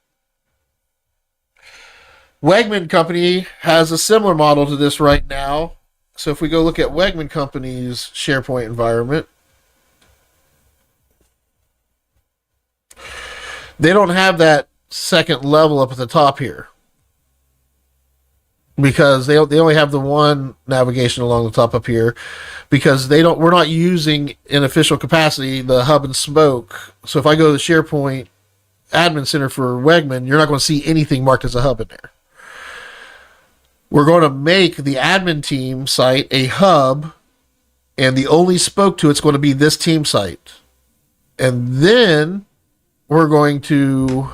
Wegman Company has a similar model to this right now. So if we go look at Wegman Company's SharePoint environment, they don't have that second level up at the top here, because they only have the one navigation along the top up here, because we're not using in official capacity the hub and spoke. So if I go to the SharePoint admin center for Wegman, you're not going to see anything marked as a hub in there. We're going to make the admin team site a hub, and the only spoke to it's going to be this team site. And then we're going to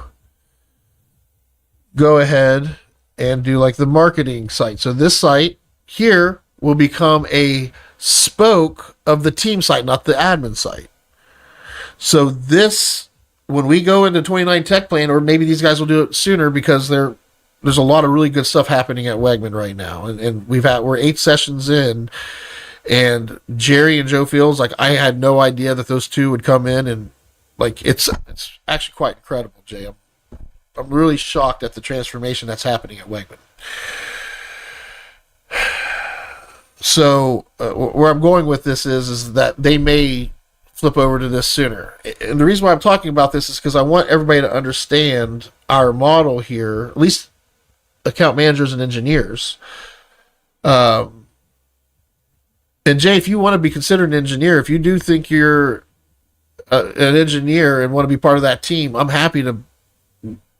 go ahead and do like the marketing site. So this site here will become a spoke of the team site, not the admin site. So this, when we go into 29 Tech Plan, or maybe these guys will do it sooner, because there's a lot of really good stuff happening at Wegman right now. And we're 8 sessions in, and Jerry and Joe Fields, like, I had no idea that those two would come in, and like, it's actually quite incredible, Jay. I'm really shocked at the transformation that's happening at Wegman. So where I'm going with this is that they may flip over to this sooner. And the reason why I'm talking about this is because I want everybody to understand our model here, at least account managers and engineers. And Jay, if you want to be considered an engineer, if you do think you're an engineer and want to be part of that team, I'm happy to.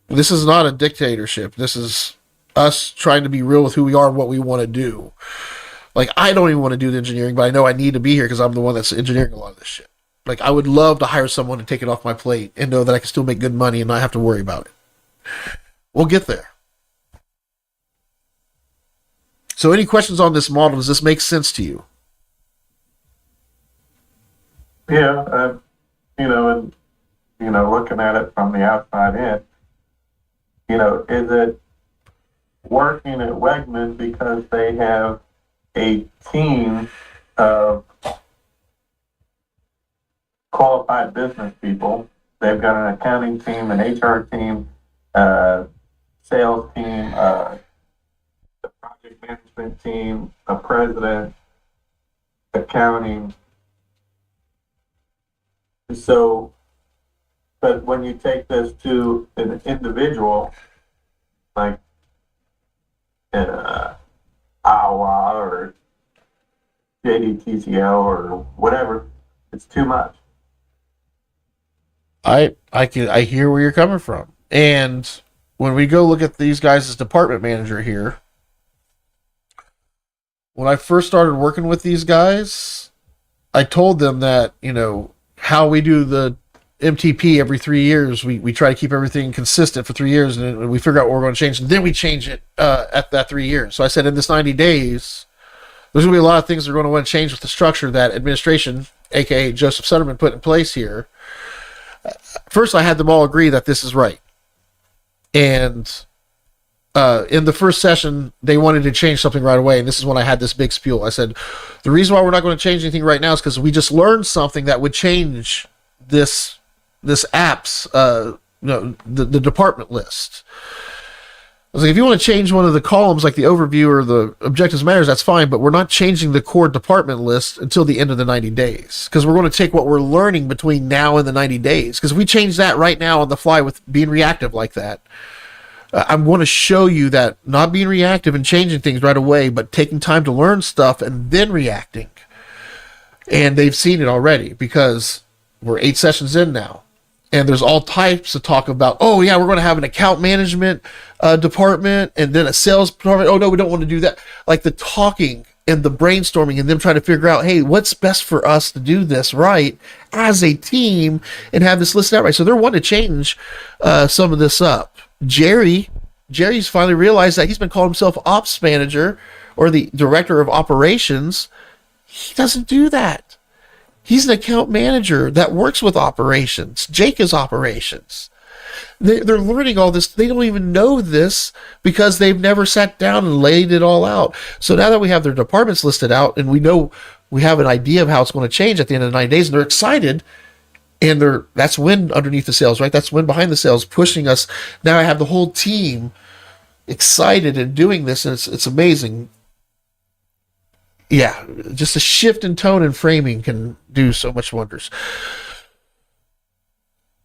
This is not a dictatorship. This is us trying to be real with who we are and what we want to do. Like, I don't even want to do the engineering, but I know I need to be here because I'm the one that's engineering a lot of this shit. Like, I would love to hire someone to take it off my plate and know that I can still make good money and not have to worry about it. We'll get there. So any questions on this model? Does this make sense to you? Yeah, looking at it from the outside in, is it working at Wegman because they have a team of qualified business people? They've got an accounting team, an HR team, sales team, a project management team, a president, accounting. So, but when you take this to an individual, like AWA or JDTCL or whatever, it's too much. I hear where you're coming from. And when we go look at these guys as department manager here, when I first started working with these guys, I told them that, how we do the MTP every 3 years, we try to keep everything consistent for 3 years, and then we figure out what we're going to change, and then we change it at that 3 years. So I said, in this 90 days, there's going to be a lot of things that are going to want to change with the structure that administration, aka Joseph Sutterman, put in place here. First, I had them all agree that this is right. And in the first session, they wanted to change something right away, and this is when I had this big spiel. I said, the reason why we're not going to change anything right now is because we just learned something that would change this app's, the department list. I was like, if you want to change one of the columns, like the overview or the objectives matters, that's fine, but we're not changing the core department list until the end of the 90 days, because we're going to take what we're learning between now and the 90 days, because if we change that right now on the fly with being reactive like that, I'm going to show you that not being reactive and changing things right away, but taking time to learn stuff and then reacting. And they've seen it already because we're 8 sessions in now. And there's all types of talk about, oh, yeah, we're going to have an account management department and then a sales department. Oh, no, we don't want to do that. Like the talking and the brainstorming and them trying to figure out, hey, what's best for us to do this right as a team and have this listed out right. So they're wanting to change some of this up. Jerry's finally realized that he's been calling himself ops manager or the director of operations. He doesn't do that. He's an account manager that works with operations. Jake is operations. They're learning all this. They don't even know this because they've never sat down and laid it all out. So now that we have their departments listed out and we know we have an idea of how it's going to change at the end of the 9 days, and they're excited, and that's Win underneath the sales, right? That's Win behind the sales pushing us. Now I have the whole team excited and doing this, and it's amazing. Yeah, just a shift in tone and framing can do so much wonders.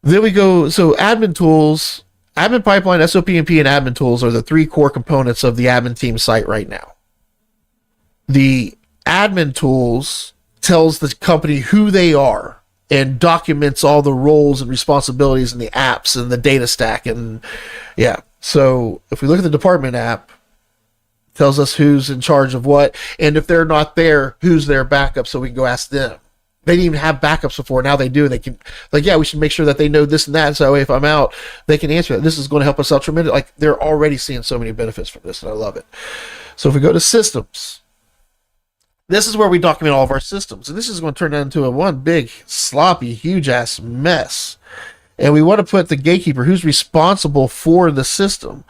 Then we go, so admin tools, admin pipeline, SOP&P, and admin tools are the 3 core components of the admin team site right now. The admin tools tells the company who they are and documents all the roles and responsibilities in the apps and the data stack. And yeah, so if we look at the department app, it tells us who's in charge of what, and if they're not there, who's their backup, so we can go ask them. They didn't even have backups before. Now they do. They can, like, yeah, we should make sure that they know this and that. So if I'm out, they can answer it. This is going to help us out tremendously. Like, they're already seeing so many benefits from this, and I love it. So if we go to systems, this is where we document all of our systems. And this is going to turn into a one big, sloppy, huge-ass mess. And we want to put the gatekeeper who's responsible for the system.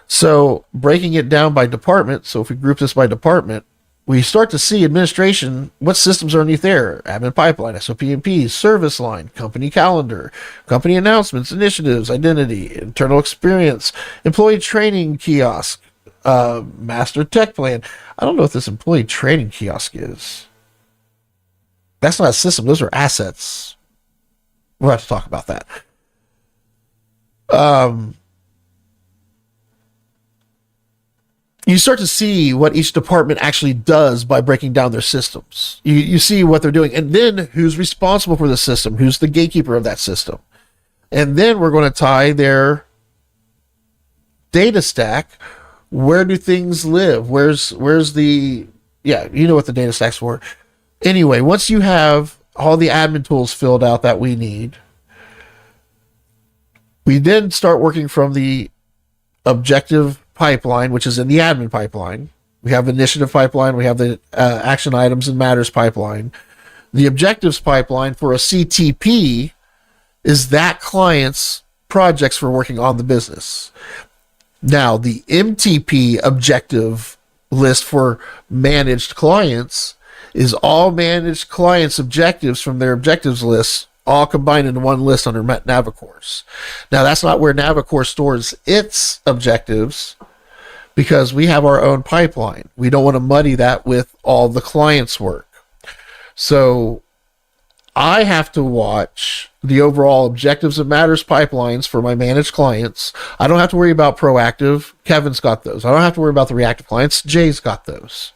So breaking it down by department. So if we group this by department, we start to see administration, what systems are underneath there. Admin pipeline, SOP&P, service line, company calendar, company announcements, initiatives, identity, internal experience, employee training kiosk, master tech plan. I don't know what this employee training kiosk is. That's not a system. Those are assets. We'll have to talk about that. You start to see what each department actually does by breaking down their systems. You see what they're doing, and then who's responsible for the system, who's the gatekeeper of that system. And then we're going to tie their data stack. Where do things live? Where's the, yeah, you know what the data stack's for. Anyway, once you have all the admin tools filled out that we need, we then start working from the objective pipeline, which is in the admin pipeline. We have initiative pipeline. We have the action items and matters pipeline. The objectives pipeline for a CTP is that client's projects for working on the business. Now, the MTP objective list for managed clients is all managed clients' objectives from their objectives lists, all combined into one list under Navicourse. Now, that's not where Navicourse stores its objectives, because we have our own pipeline. We don't want to muddy that with all the clients' work. So I have to watch the overall objectives and matters pipelines for my managed clients. I don't have to worry about proactive. Kevin's got those. I don't have to worry about the reactive clients. Jay's got those.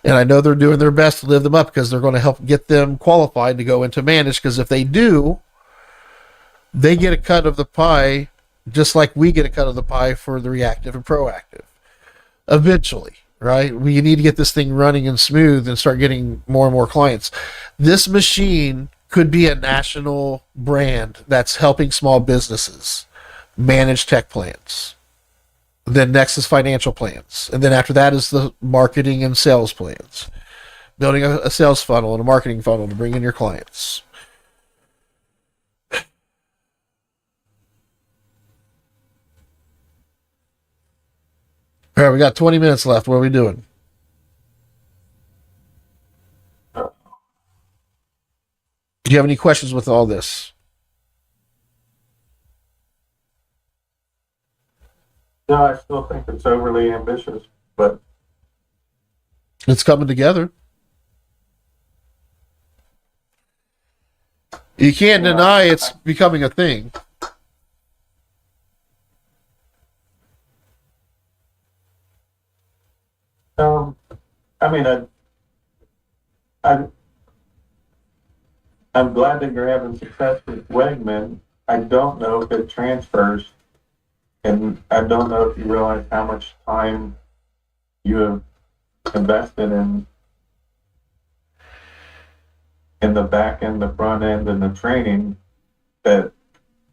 And I know they're doing their best to live them up because they're going to help get them qualified to go into managed, because if they do, they get a cut of the pie just like we get a cut of the pie for the reactive and proactive. Eventually, right? We need to get this thing running and smooth and start getting more and more clients. This machine could be a national brand that's helping small businesses manage tech plans. Then next is financial plans. And then after that is the marketing and sales plans. Building a sales funnel and a marketing funnel to bring in your clients. All right, we got 20 minutes left. What are we doing? Do you have any questions with all this? No, I still think it's overly ambitious, but It's coming together. You can't deny it's becoming a thing. mean, I, I'm glad that you're having success with Wegman. I don't know if it transfers, and I don't know if you realize how much time you have invested in the back end, the front end, and the training, that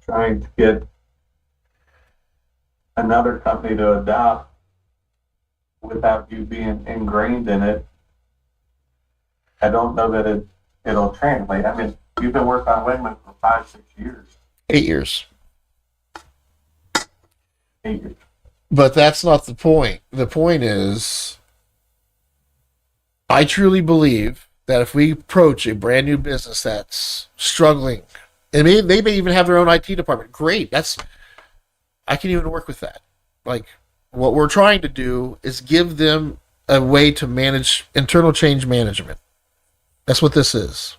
trying to get another company to adopt without you being ingrained in it. I don't know that it'll translate. I mean, you've been working on Wegman for 5-6 years. 8 years. 8 years. But that's not the point. The point is, I truly believe that if we approach a brand new business that's struggling, and they may even have their own IT department, great. I can even work with that. Like, what we're trying to do is give them a way to manage internal change management. That's what this is.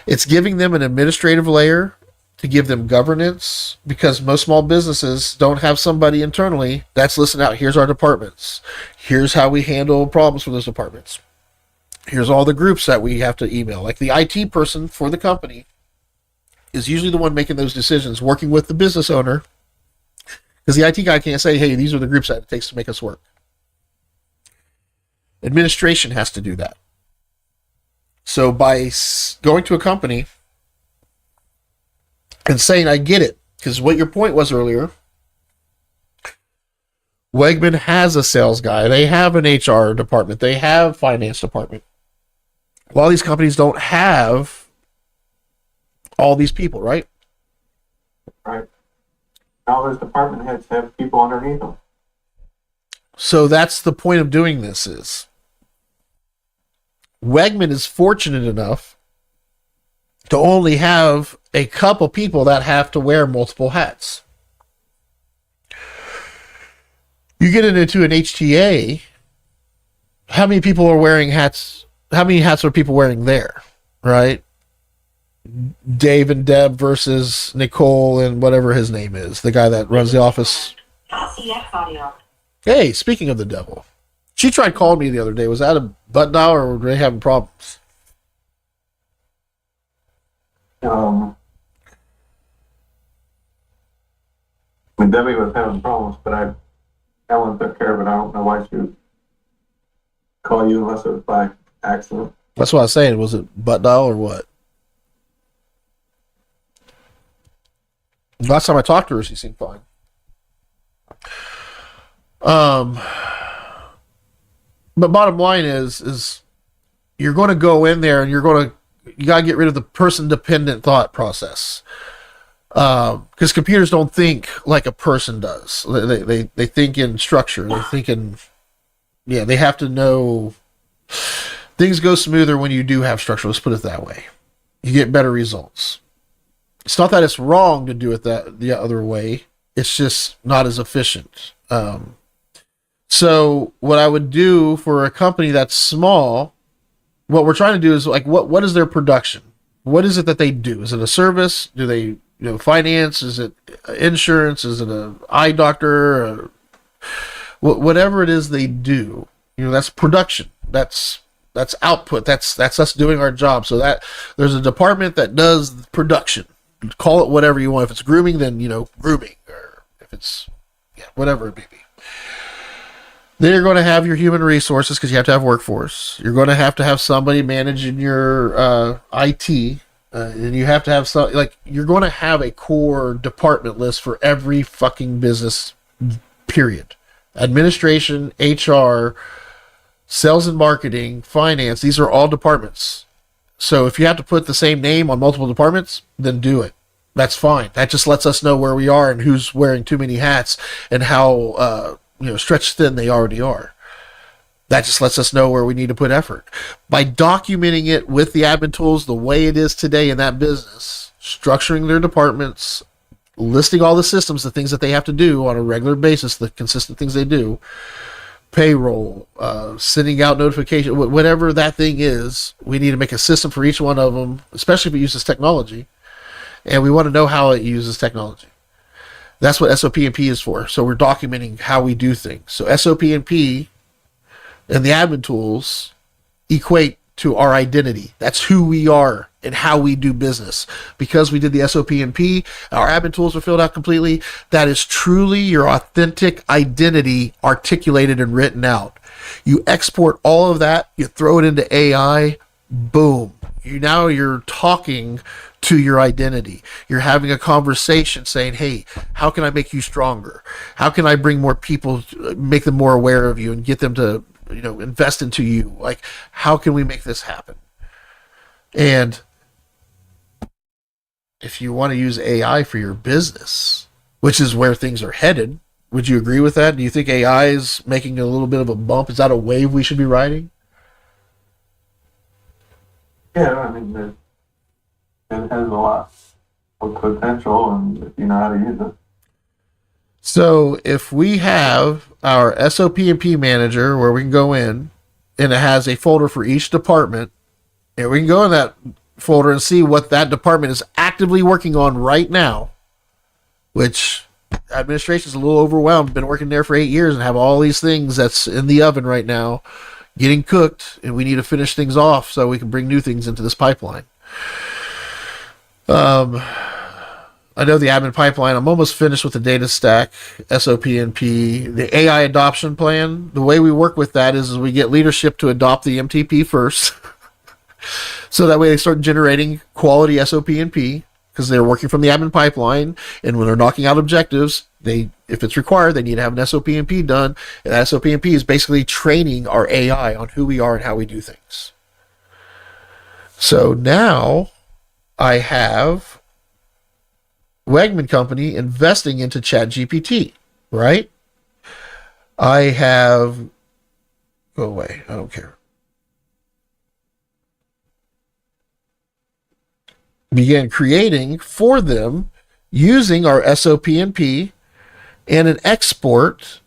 It's giving them an administrative layer to give them governance, because most small businesses don't have somebody internally that's listening out. Here's our departments. Here's how we handle problems for those departments. Here's all the groups that we have to email. Like, the IT person for the company is usually the one making those decisions, working with the business owner, because the IT guy can't say, hey, these are the groups that it takes to make us work. Administration has to do that. So by going to a company and saying, I get it, because what your point was earlier, Wegman has a sales guy, they have an HR department, they have finance department. A lot of these companies don't have all these people, right? Right. All those department heads have people underneath them. So that's the point of doing this is, Wegman is fortunate enough to only have a couple people that have to wear multiple hats. You get into an HTA, how many people are wearing hats? How many hats are people wearing there, right? Dave and Deb versus Nicole and whatever his name is, the guy that runs the office. Hey, speaking of the devil, she tried calling me the other day. Was that a butt dial, or were they having problems? I mean, Debbie was having problems, but Ellen took care of it. I don't know why she would call you unless it was by accident. That's what I was saying. Was it butt dial or what? Last time I talked to her, she seemed fine. But bottom line is you're going to go in there and you got to get rid of the person-dependent thought process. Because computers don't think like a person does. They think in structure. They think in, they have to know. Things go smoother when you do have structure. Let's put it that way. You get better results. It's not that it's wrong to do it the other way. It's just not as efficient. So what I would do for a company that's small, what we're trying to do is like, what is their production? What is it that they do? Is it a service? Do they, finance? Is it insurance? Is it an eye doctor? Or whatever it is they do, that's production. That's output. That's us doing our job. So that there's a department that does production. Call it whatever you want. If it's grooming, then, grooming. Or if it's, whatever it may be. Then you're going to have your human resources, because you have to have workforce. You're going to have somebody managing your IT. And you have to have you're going to have a core department list for every fucking business, period. Administration, HR, sales and marketing, finance, these are all departments. So if you have to put the same name on multiple departments, then do it. That's fine. That just lets us know where we are and who's wearing too many hats and how, stretched thin they already are. That just lets us know where we need to put effort. By documenting it with the admin tools the way it is today in that business, structuring their departments, listing all the systems, the things that they have to do on a regular basis, the consistent things they do, payroll, sending out notification, whatever that thing is, we need to make a system for each one of them, especially if it uses technology. And we want to know how it uses technology. That's what SOP and P is for. So we're documenting how we do things. So SOP and P And the admin tools equate to our identity. That's who we are and how we do business. Because we did the SOP and P, our admin tools are filled out completely. That is truly your authentic identity articulated and written out. You export all of that, you throw it into AI, boom. You're talking to your identity. You're having a conversation saying, hey, how can I make you stronger? How can I bring more people, make them more aware of you and get them to, invest into you? Like, how can we make this happen? And if you want to use AI for your business, which is where things are headed, would you agree with that? Do you think AI is making a little bit of a bump? Is that a wave we should be riding? Yeah, I mean, it has a lot of potential, and if you know how to use it. So if we have our SOP and P manager where we can go in and it has a folder for each department, and we can go in that folder and see what that department is actively working on right now, which administration is a little overwhelmed, been working there for 8 years and have all these things that's in the oven right now getting cooked, and we need to finish things off so we can bring new things into this pipeline. I know the admin pipeline. I'm almost finished with the data stack, SOP and P. The AI adoption plan, the way we work with that is we get leadership to adopt the MTP first. So that way they start generating quality SOP and P because they're working from the admin pipeline. And when they're knocking out objectives, if it's required, they need to have an SOP and P done. And that SOP and P is basically training our AI on who we are and how we do things. So now I have Wegman Company investing into ChatGPT, right? I have... Go away. I don't care. Began creating for them using our SOP and P and an export.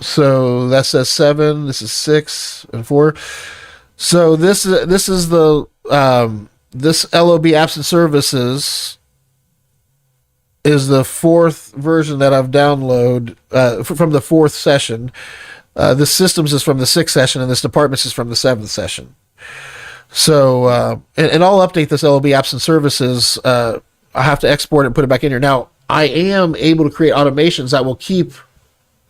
So that says 7. This is 6 and 4. So this is the this LOB apps and services is the 4th version that I've downloaded from the 4th session. This systems is from the 6th session, and this departments is from the 7th session. So, and I'll update this LOB apps and services. I have to export it and put it back in here. Now, I am able to create automations that will keep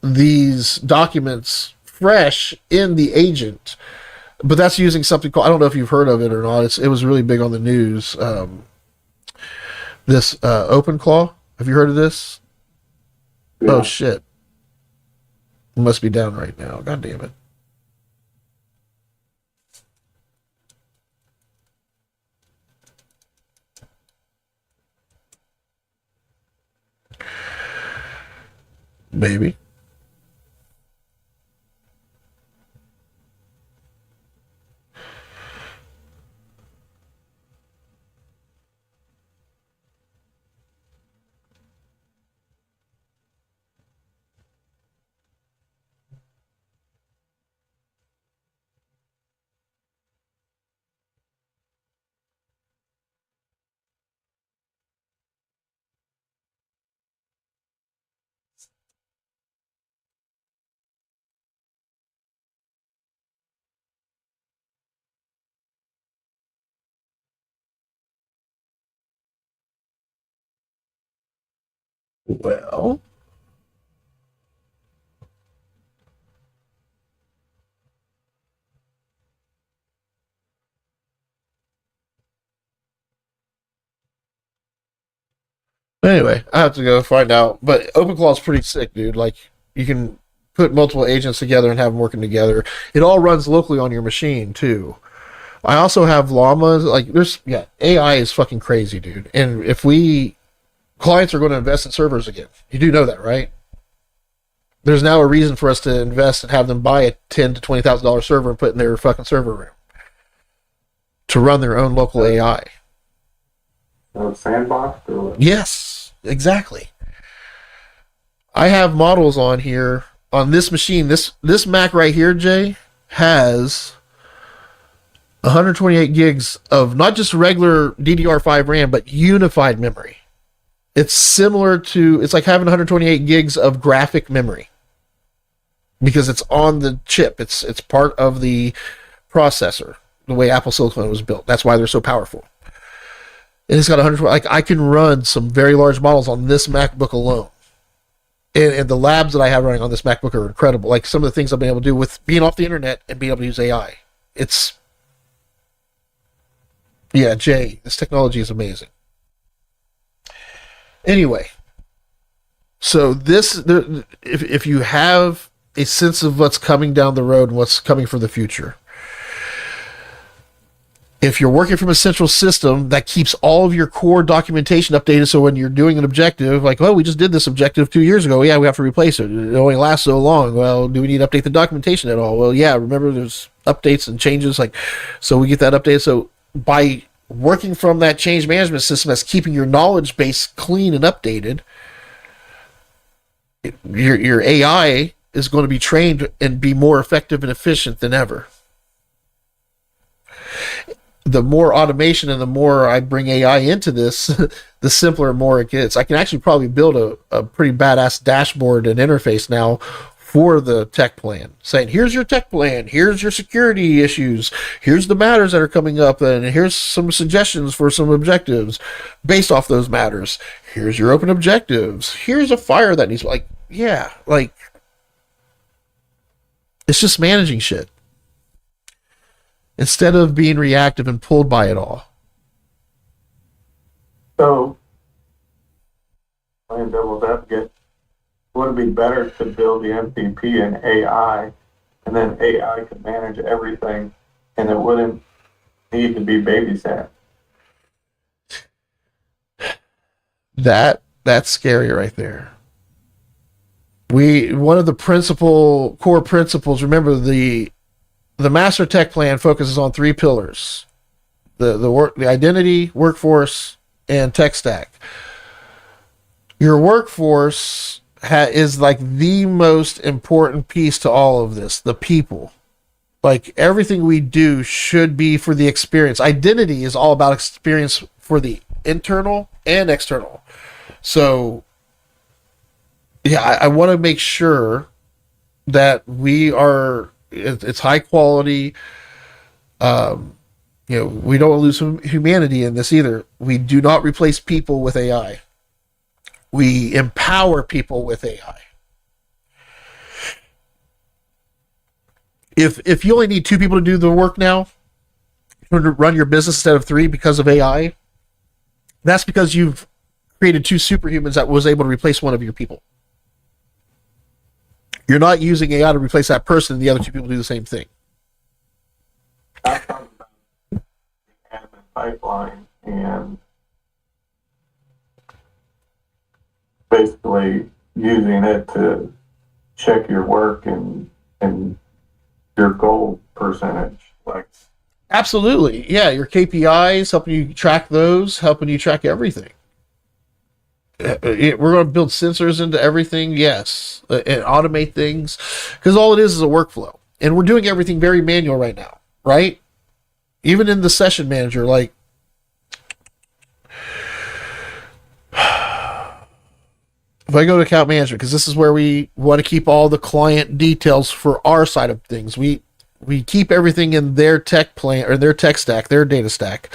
these documents fresh in the agent, but that's using something called, I don't know if you've heard of it or not. It was really big on the news. This OpenClaw. Have you heard of this? Yeah. Oh, shit. It must be down right now. God damn it. Maybe. Well, anyway, I have to go find out. But OpenClaw is pretty sick, dude. Like, you can put multiple agents together and have them working together. It all runs locally on your machine, too. I also have llamas. Like, AI is fucking crazy, dude. And if clients are going to invest in servers again. You do know that, right? There's now a reason for us to invest and have them buy a $10,000 to $20,000 server and put in their fucking server room to run their own local AI. Sandbox or what? Yes, exactly. I have models on here on this machine. This Mac right here, Jay, has 128 gigs of not just regular DDR5 RAM, but unified memory. It's like having 128 gigs of graphic memory. because it's on the chip. It's part of the processor, the way Apple Silicon was built. That's why they're so powerful. And it's got 100. Like I can run some very large models on this MacBook alone. And the labs that I have running on this MacBook are incredible. Like some of the things I've been able to do with being off the internet and being able to use AI. Jay, this technology is amazing. Anyway, so if you have a sense of what's coming down the road and what's coming for the future, if you're working from a central system that keeps all of your core documentation updated, so when you're doing an objective, like, oh, we just did this objective 2 years ago, yeah, we have to replace it. It only lasts so long. Well, do we need to update the documentation at all? Well, yeah, remember there's updates and changes, so we get that updated. So by working from that change management system that's keeping your knowledge base clean and updated, your AI is going to be trained and be more effective and efficient than ever. The more automation and the more I bring AI into this, the simpler and more it gets. I can actually probably build a pretty badass dashboard and interface now for the tech plan, saying, here's your tech plan, here's your security issues, here's the matters that are coming up, and here's some suggestions for some objectives based off those matters. Here's your open objectives. Here's a fire that needs, it's just managing shit, instead of being reactive and pulled by it all. So, playing devil's advocate, would it be better to build the MCP in AI, and then AI could manage everything, and it wouldn't need to be babysat? That's scary right there. One of the core principles, remember the master tech plan focuses on 3 pillars: the identity, workforce, and tech stack. Your workforce is like the most important piece to all of this. The people, like everything we do should be for the experience. Identity is all about experience for the internal and external. So, yeah, I want to make sure that it's high quality. We don't lose some humanity in this either. We do not replace people with AI. We empower people with AI. If you only need 2 people to do the work now, to run your business instead of 3 because of AI, that's because you've created 2 superhumans that was able to replace one of your people. You're not using AI to replace that person, and the other 2 people do the same thing. I'm talking about the admin pipeline and basically using it to check your work and your goal percentage. Like, absolutely, yeah. Your KPIs, helping you track those, helping you track everything. We're going to build sensors into everything, yes, and automate things, because all it is a workflow, and we're doing everything very manual right now, right? Even in the session manager, like, if I go to account management, because this is where we want to keep all the client details for our side of things. We keep everything in their tech plan or their tech stack, their data stack.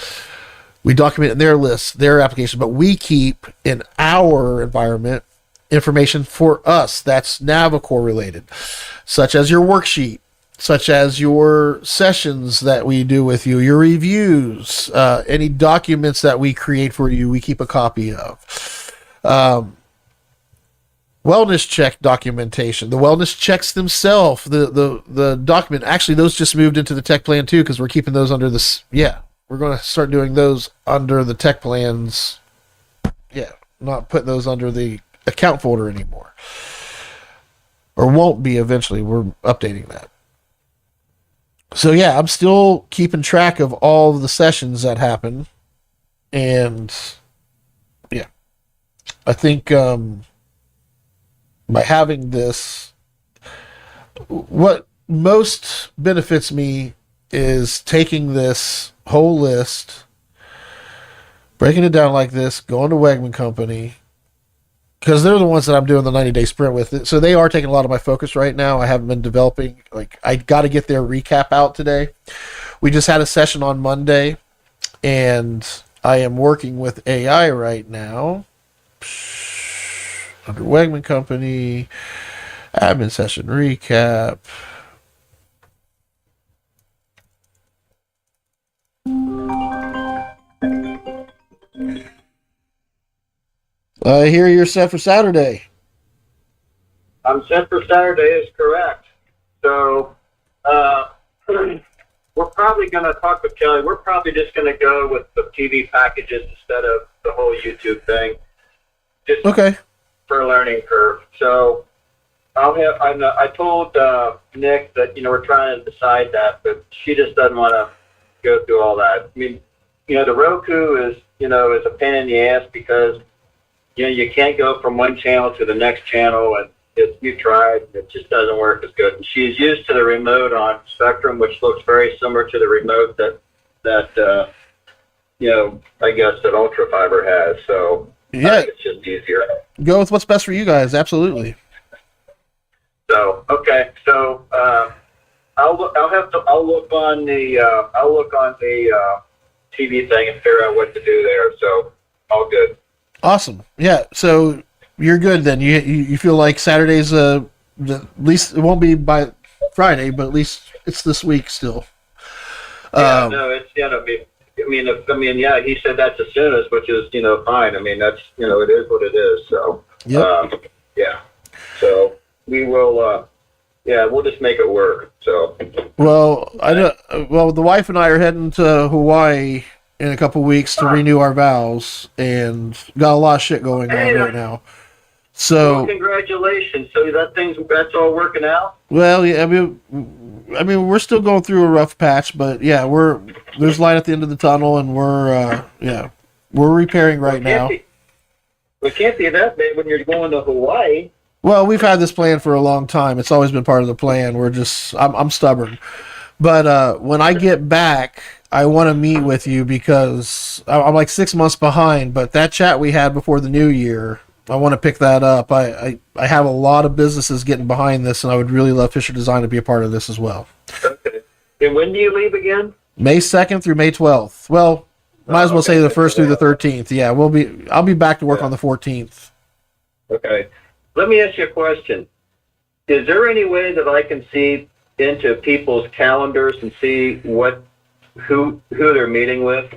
We document in their lists, their application, but we keep in our environment information for us that's Navicore related, such as your worksheet, such as your sessions that we do with you, your reviews, any documents that we create for you, we keep a copy of. Wellness check documentation, the wellness checks themselves, the document. Actually, those just moved into the tech plan too, because we're keeping those under this. Yeah, we're going to start doing those under the tech plans. Yeah, not putting those under the account folder anymore, or won't be eventually. We're updating that. So yeah, I'm still keeping track of all of the sessions that happen, and yeah, I think by having this, what most benefits me is taking this whole list, breaking it down like this, going to Wegman Company, because they're the ones that I'm doing the 90-day sprint with. So they are taking a lot of my focus right now. I haven't been developing. Like, I got to get their recap out today. We just had a session on Monday, and I am working with AI right now under Wegman Company, admin session recap. I hear you're set for Saturday. I'm set for Saturday is correct. So, we're probably going to talk with Kelly. We're probably just going to go with the TV packages instead of the whole YouTube thing. Just Okay. for a learning curve. So, I told Nick that, we're trying to decide that, but she just doesn't want to go through all that. I mean, the Roku is a pain in the ass because, you can't go from one channel to the next channel, and you tried, it just doesn't work as good. And she's used to the remote on Spectrum, which looks very similar to the remote that I guess that Ultra Fiber has. So Yeah, it's just easier. go with what's best for you guys. Absolutely. So okay, so I'll look on the TV thing and figure out what to do there. So all good. Awesome. Yeah. So you're good then. You feel like Saturday's at least it won't be by Friday, but at least it's this week still. Yeah, no, it's yeah. He said that's as soon as, which is fine. I mean, that's it is what it is. So Yep. yeah. So we will. We'll just make it work. So Well, I know. Well, the wife and I are heading to Hawaii in a couple weeks to renew our vows, and got a lot of shit going on right now. well, So, congratulations. So that's all working out. well, yeah, I mean, we're still going through a rough patch, but yeah, there's light at the end of the tunnel, and we're repairing right now. It can't be that bad when you're going to Hawaii. Well, we've had this plan for a long time. It's always been part of the plan. I'm stubborn. But when I get back, I want to meet with you because I'm like 6 months behind. But that chat we had before the new year, I want to pick that up. I have a lot of businesses getting behind this, and I would really love Fisher Design to be a part of this as well. Okay. And when do you leave again? May 2nd through May 12th. Well, might as well say the 1st through the 13th. Yeah, I'll be back to work on the 14th. Okay. Let me ask you a question. Is there any way that I can see into people's calendars and see who they're meeting with?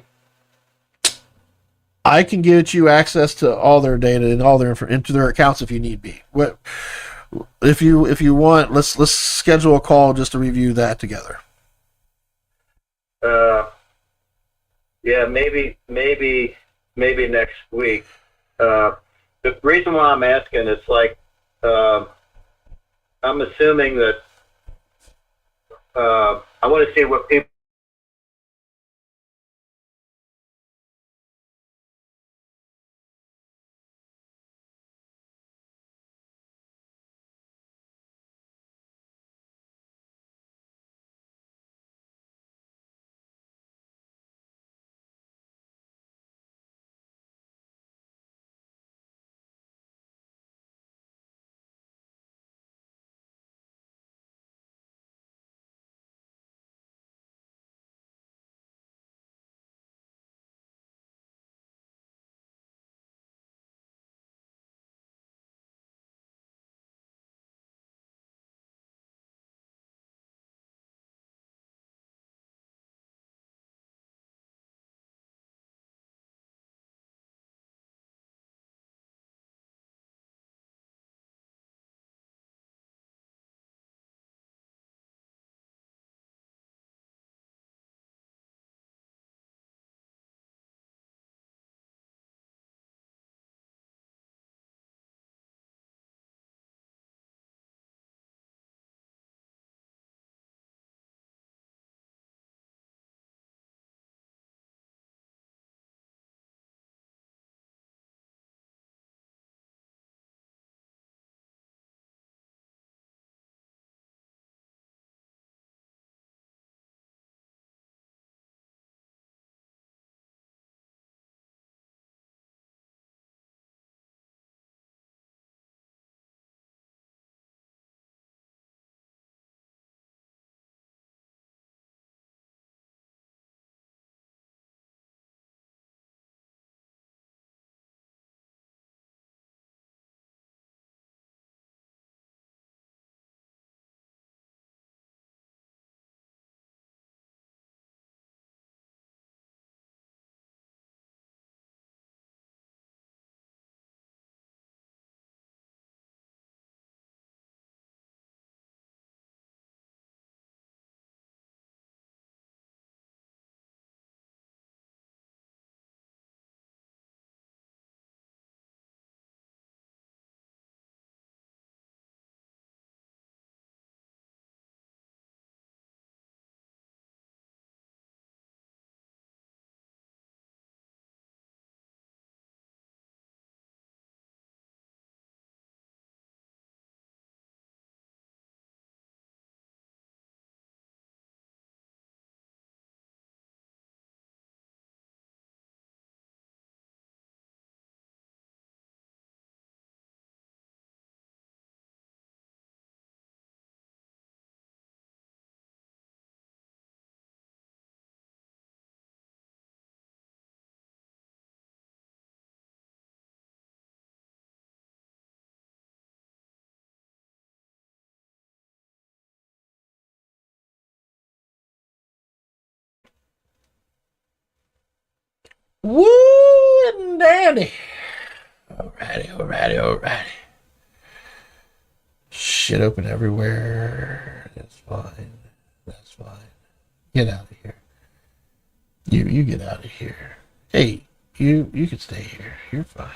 I can get you access to all their data and all their into their accounts if you need be. If you want, let's schedule a call just to review that together. Yeah, maybe next week. The reason why I'm asking is I'm assuming that I want to see what people Woo and dandy. Alrighty. Shit open everywhere. That's fine. Get out of here. You get out of here. Hey, you can stay here. You're fine.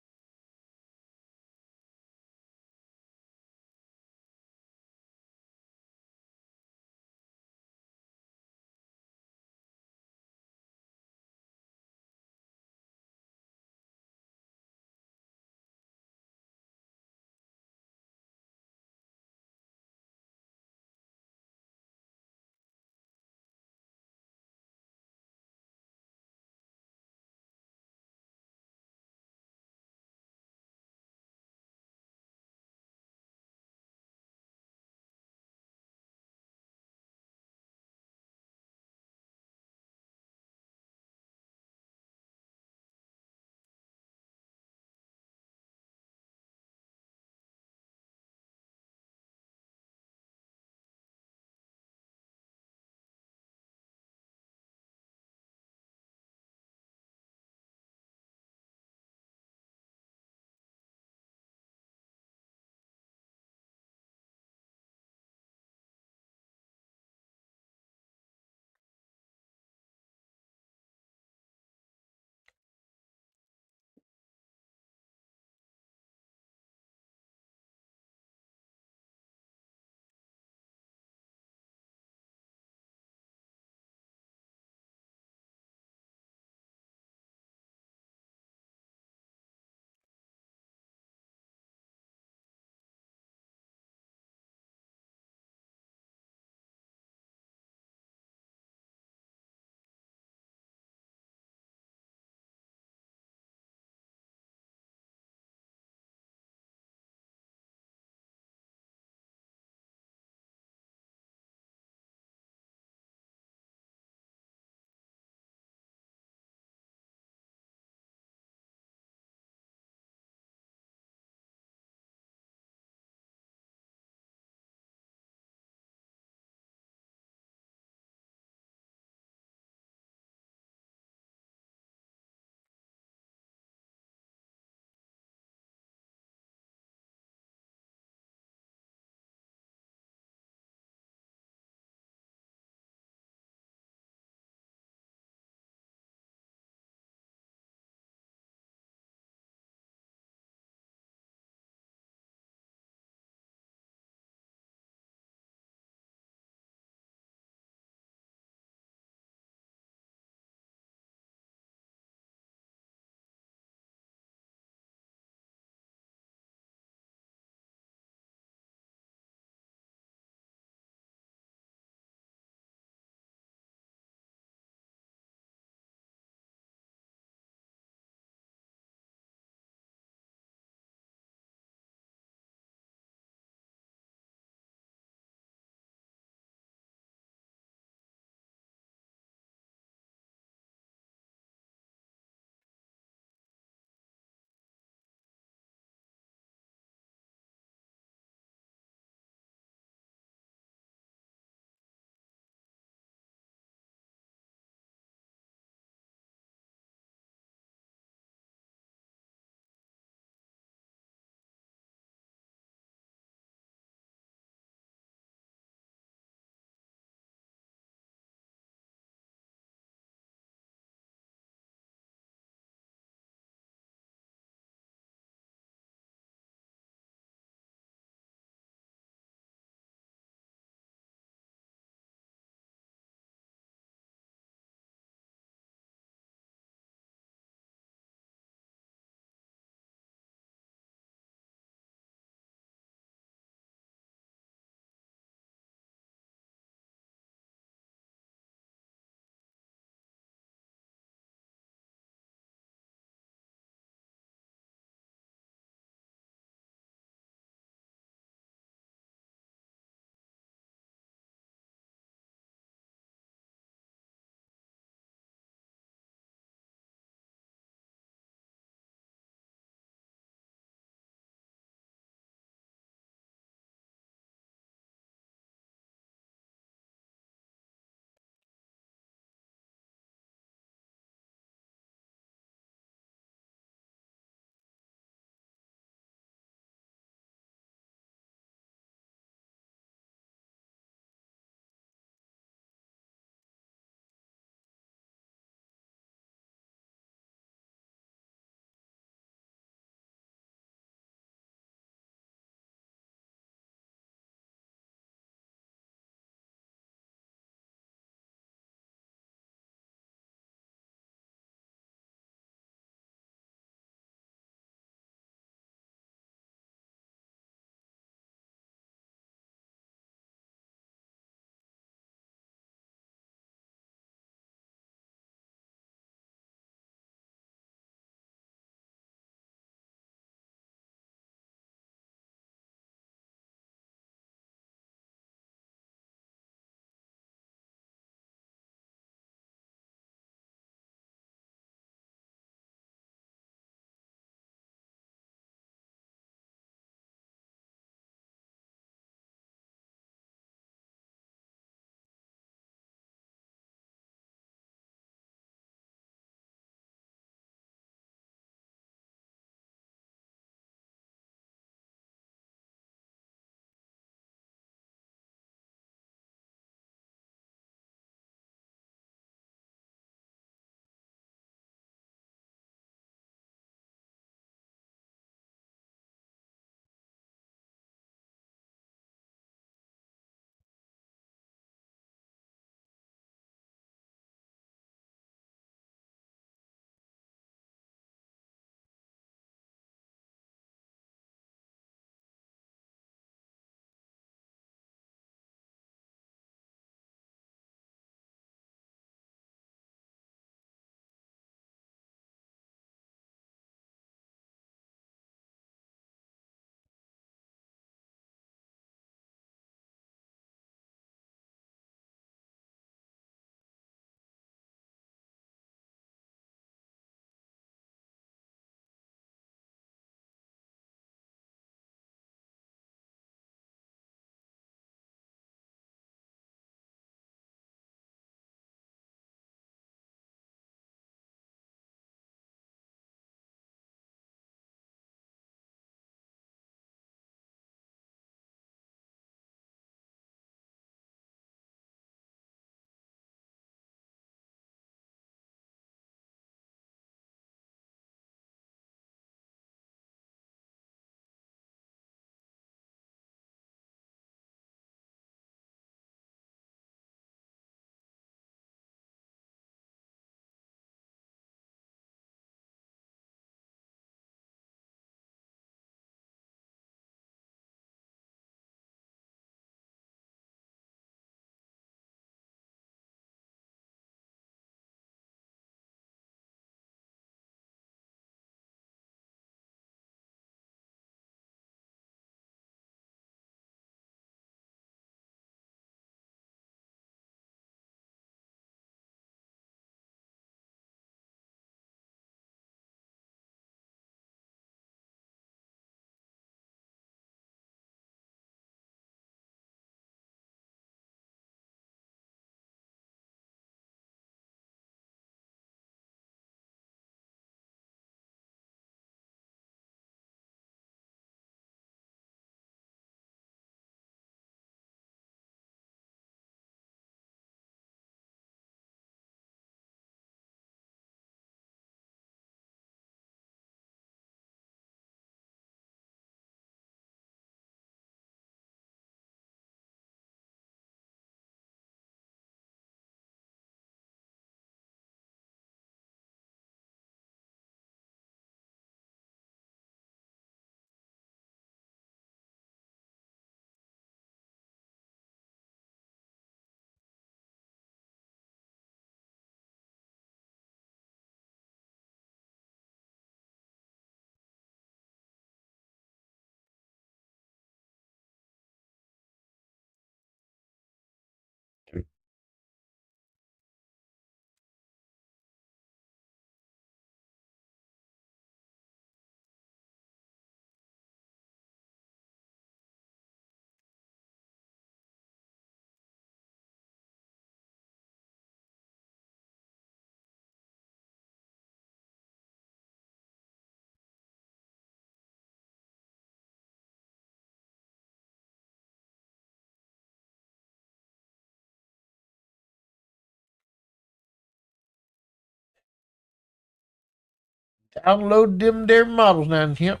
Download them there models now, Kemp.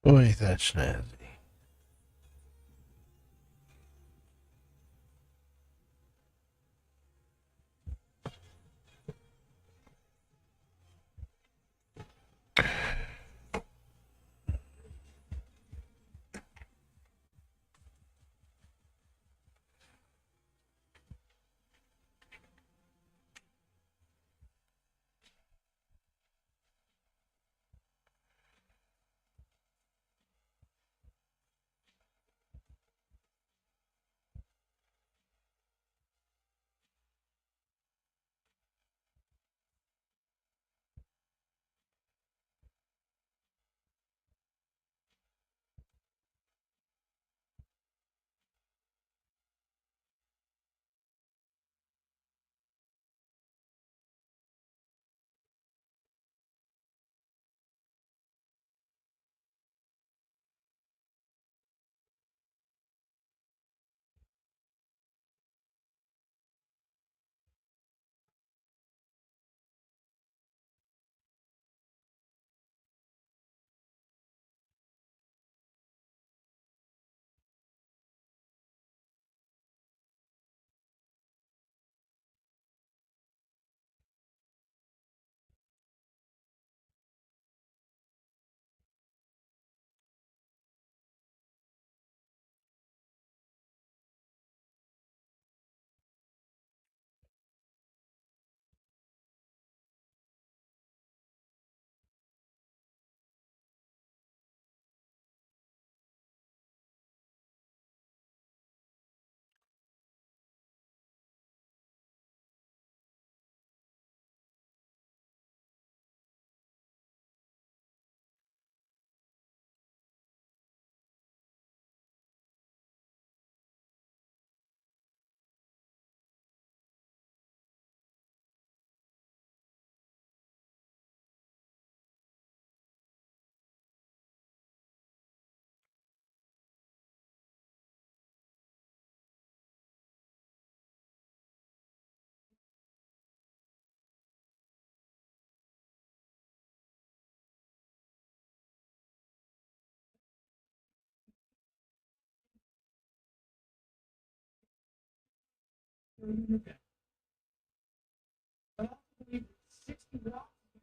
Boy, that's snazzy.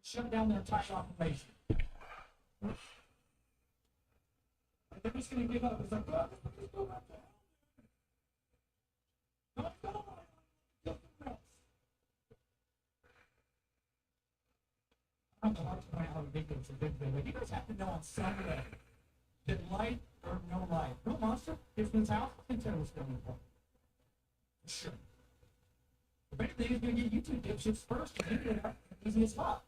Shut down their entire operation. They're just going to give up. It's like, well, let's go back there. I don't know how ridiculous a big thing, but you guys have to know on Sunday that light or no light. No monster, if it's out, I can tell what's going on. For sure. The better thing is going to get YouTube dipshits first and then get out easy as fuck.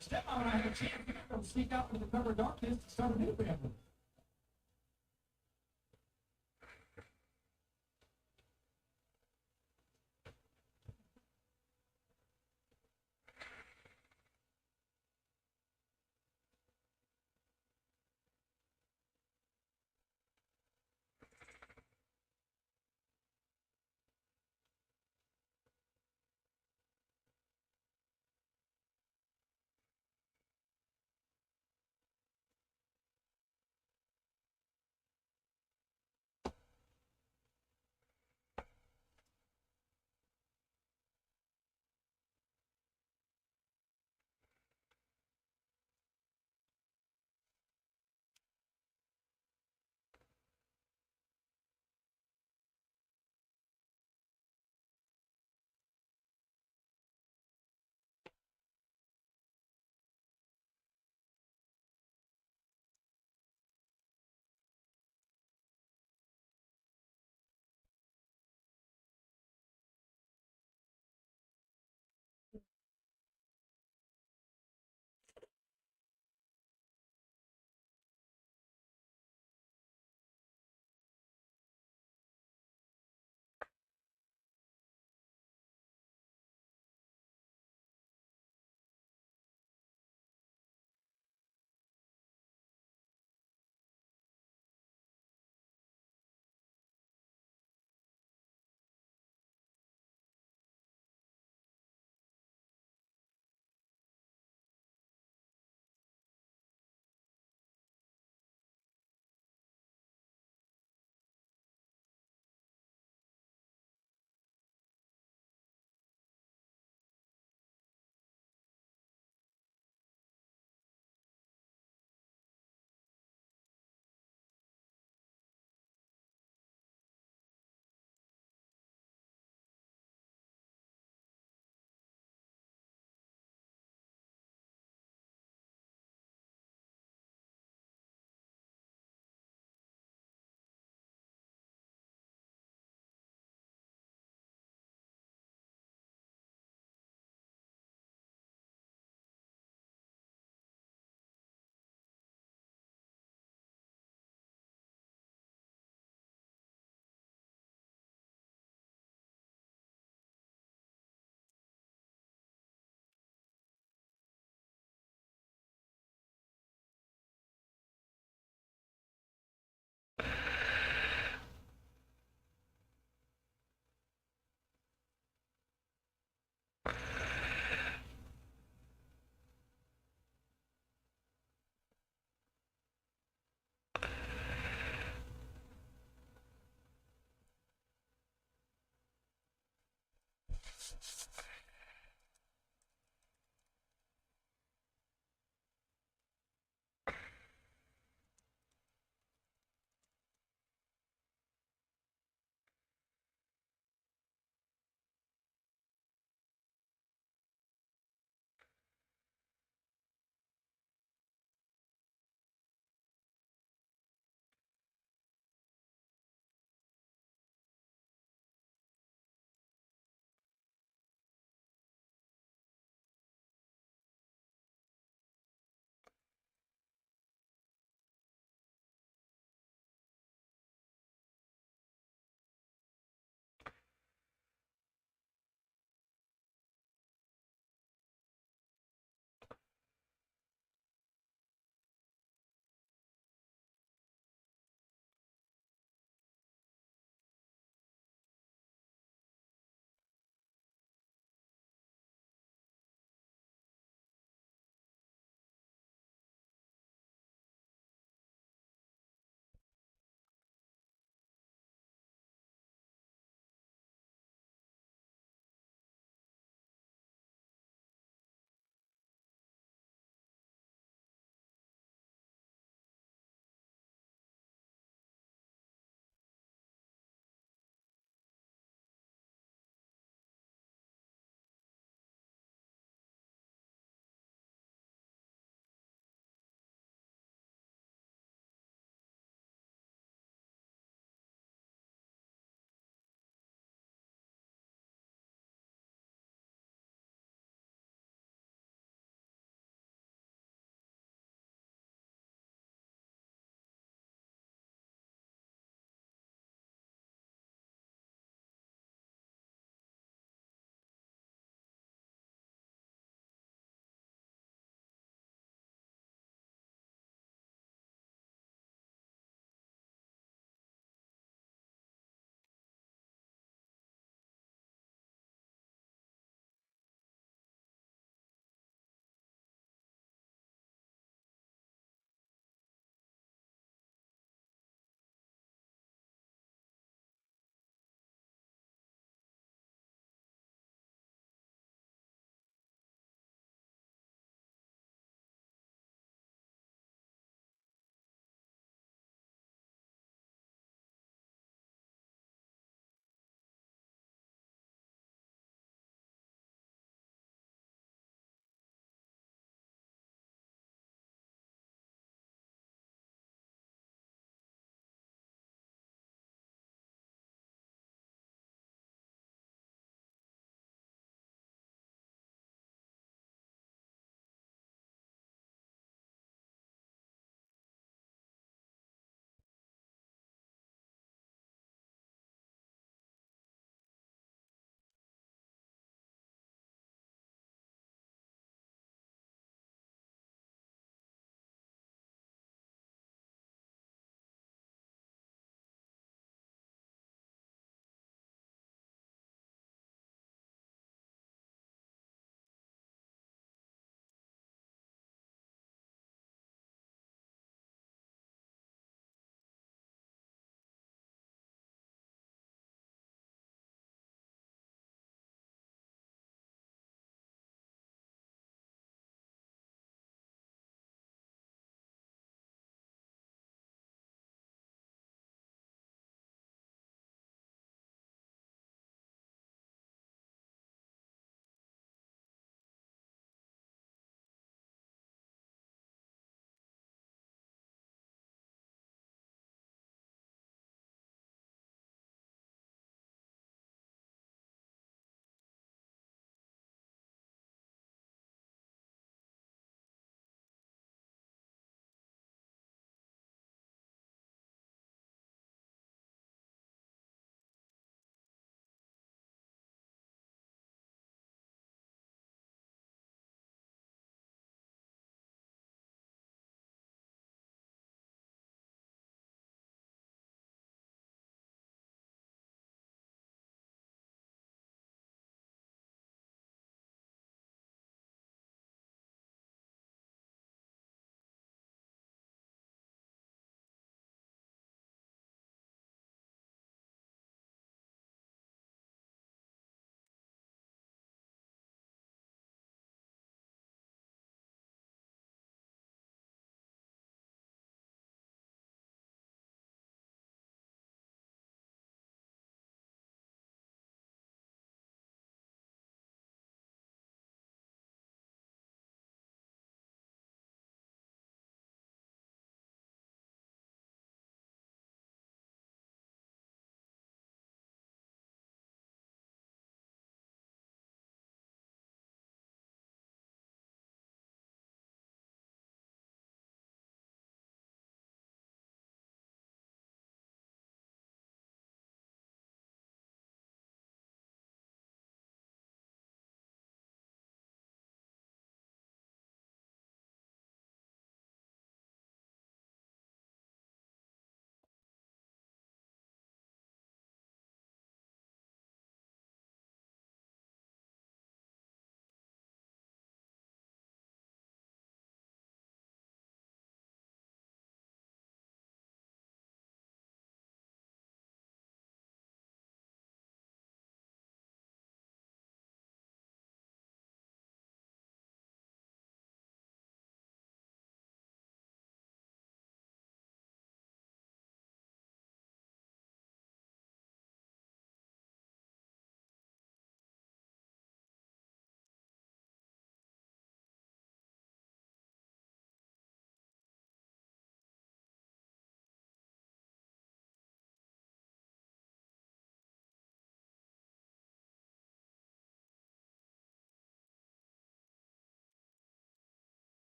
Stepmom and I have a chance. We're going to sneak out into the cover of darkness to start a new family.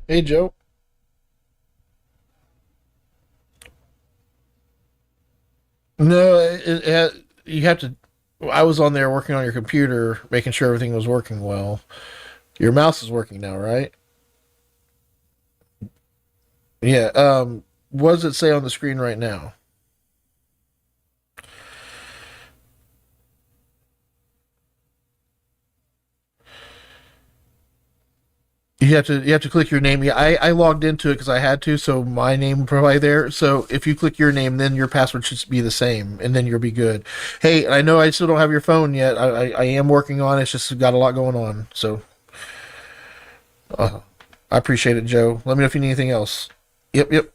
Hey, Joe. No, you have to. I was on there working on your computer, making sure everything was working well. Your mouse is working now, right? Yeah. What does it say on the screen right now? You have to click your name. Yeah, I logged into it because I had to, so my name will probably there. So if you click your name, then your password should be the same, and then you'll be good. Hey, I know I still don't have your phone yet. I am working on it. It's just got a lot going on. So I appreciate it, Joe. Let me know if you need anything else. Yep, yep.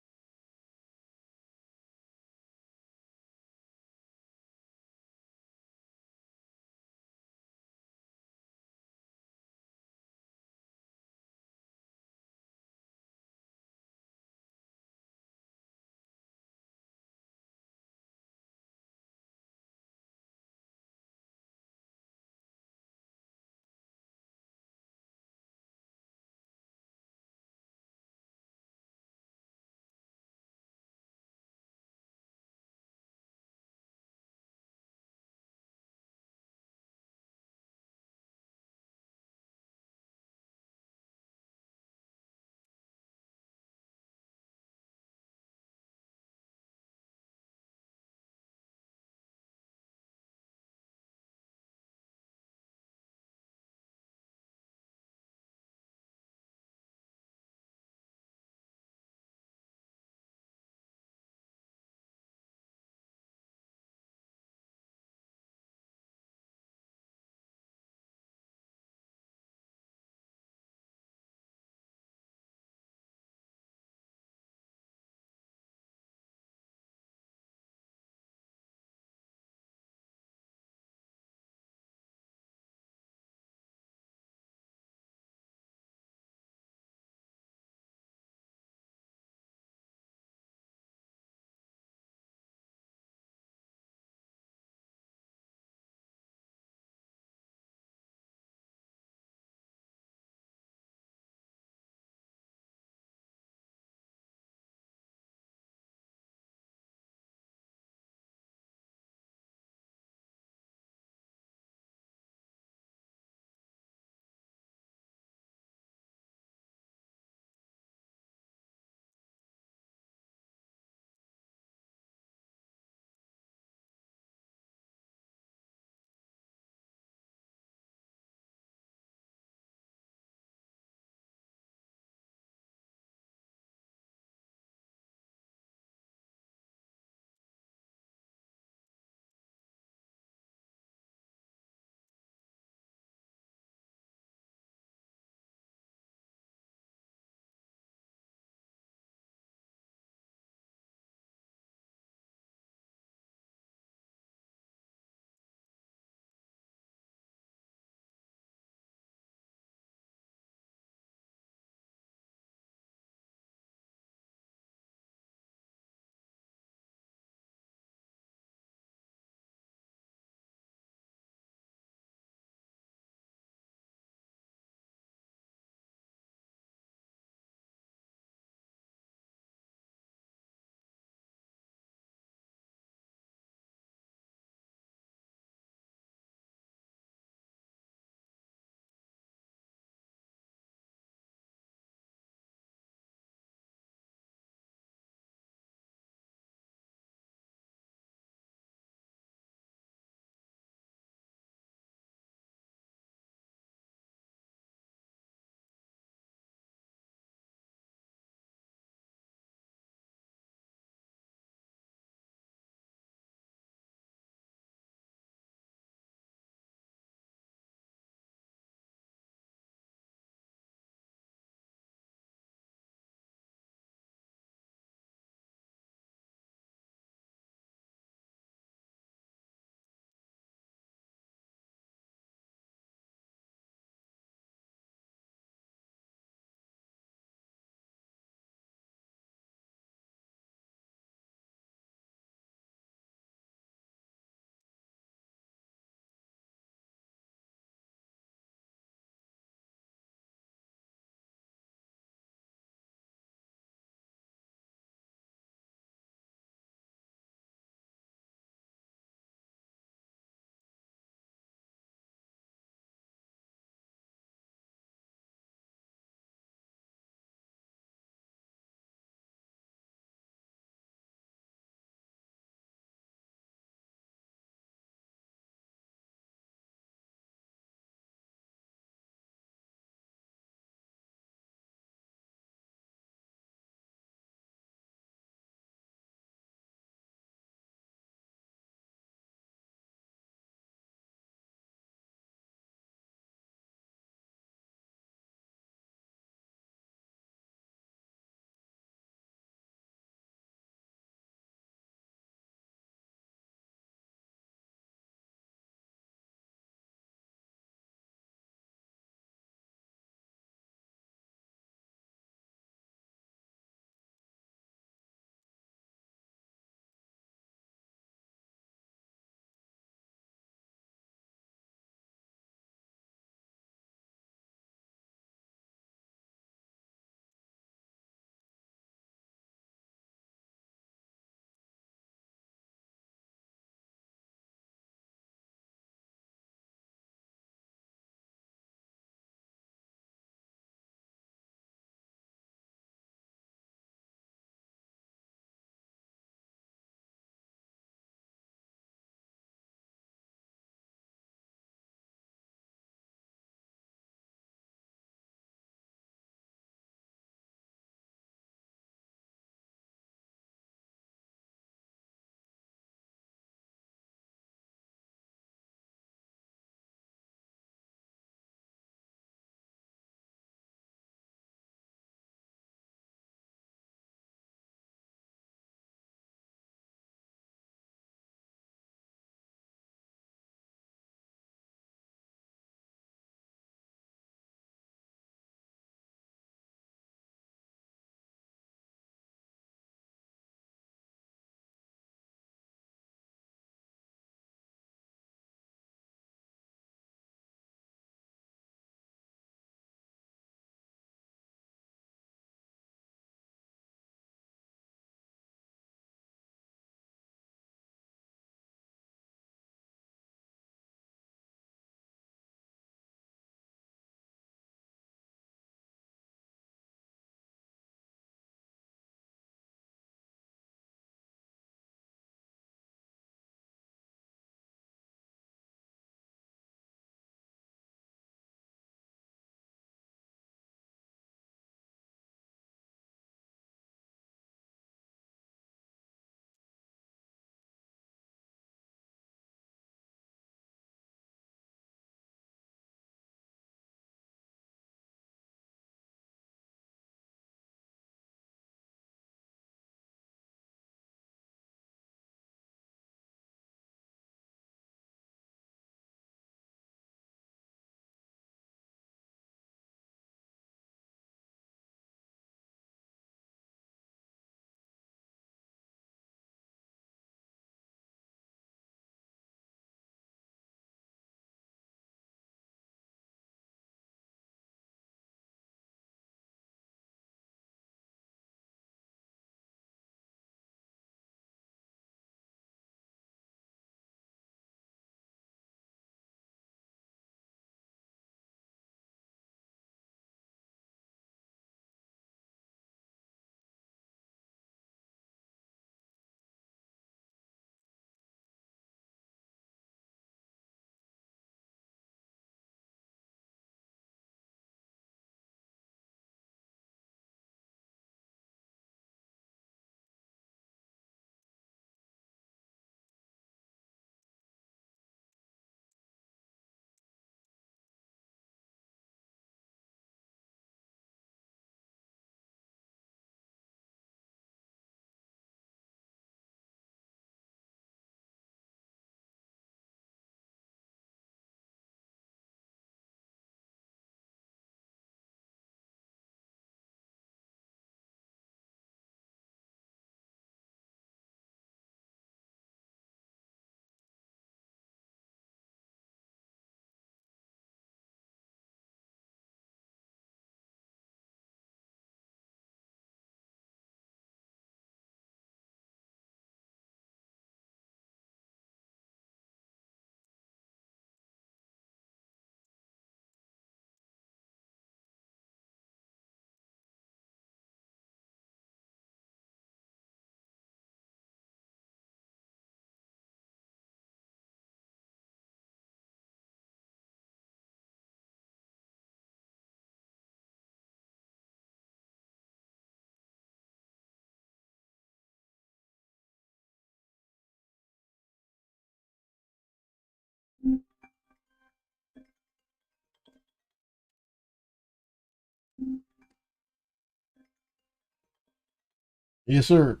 Yes, sir.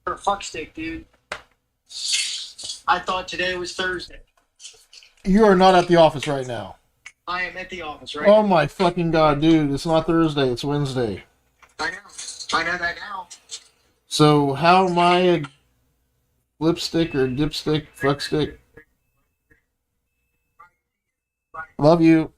For a fuckstick, dude. I thought today was Thursday. You are not at the office right now. I am at the office right Oh now. my fucking god, dude! It's not Thursday. It's Wednesday. I know. I know that now. So how am I a lipstick or dipstick, fuckstick? Love you.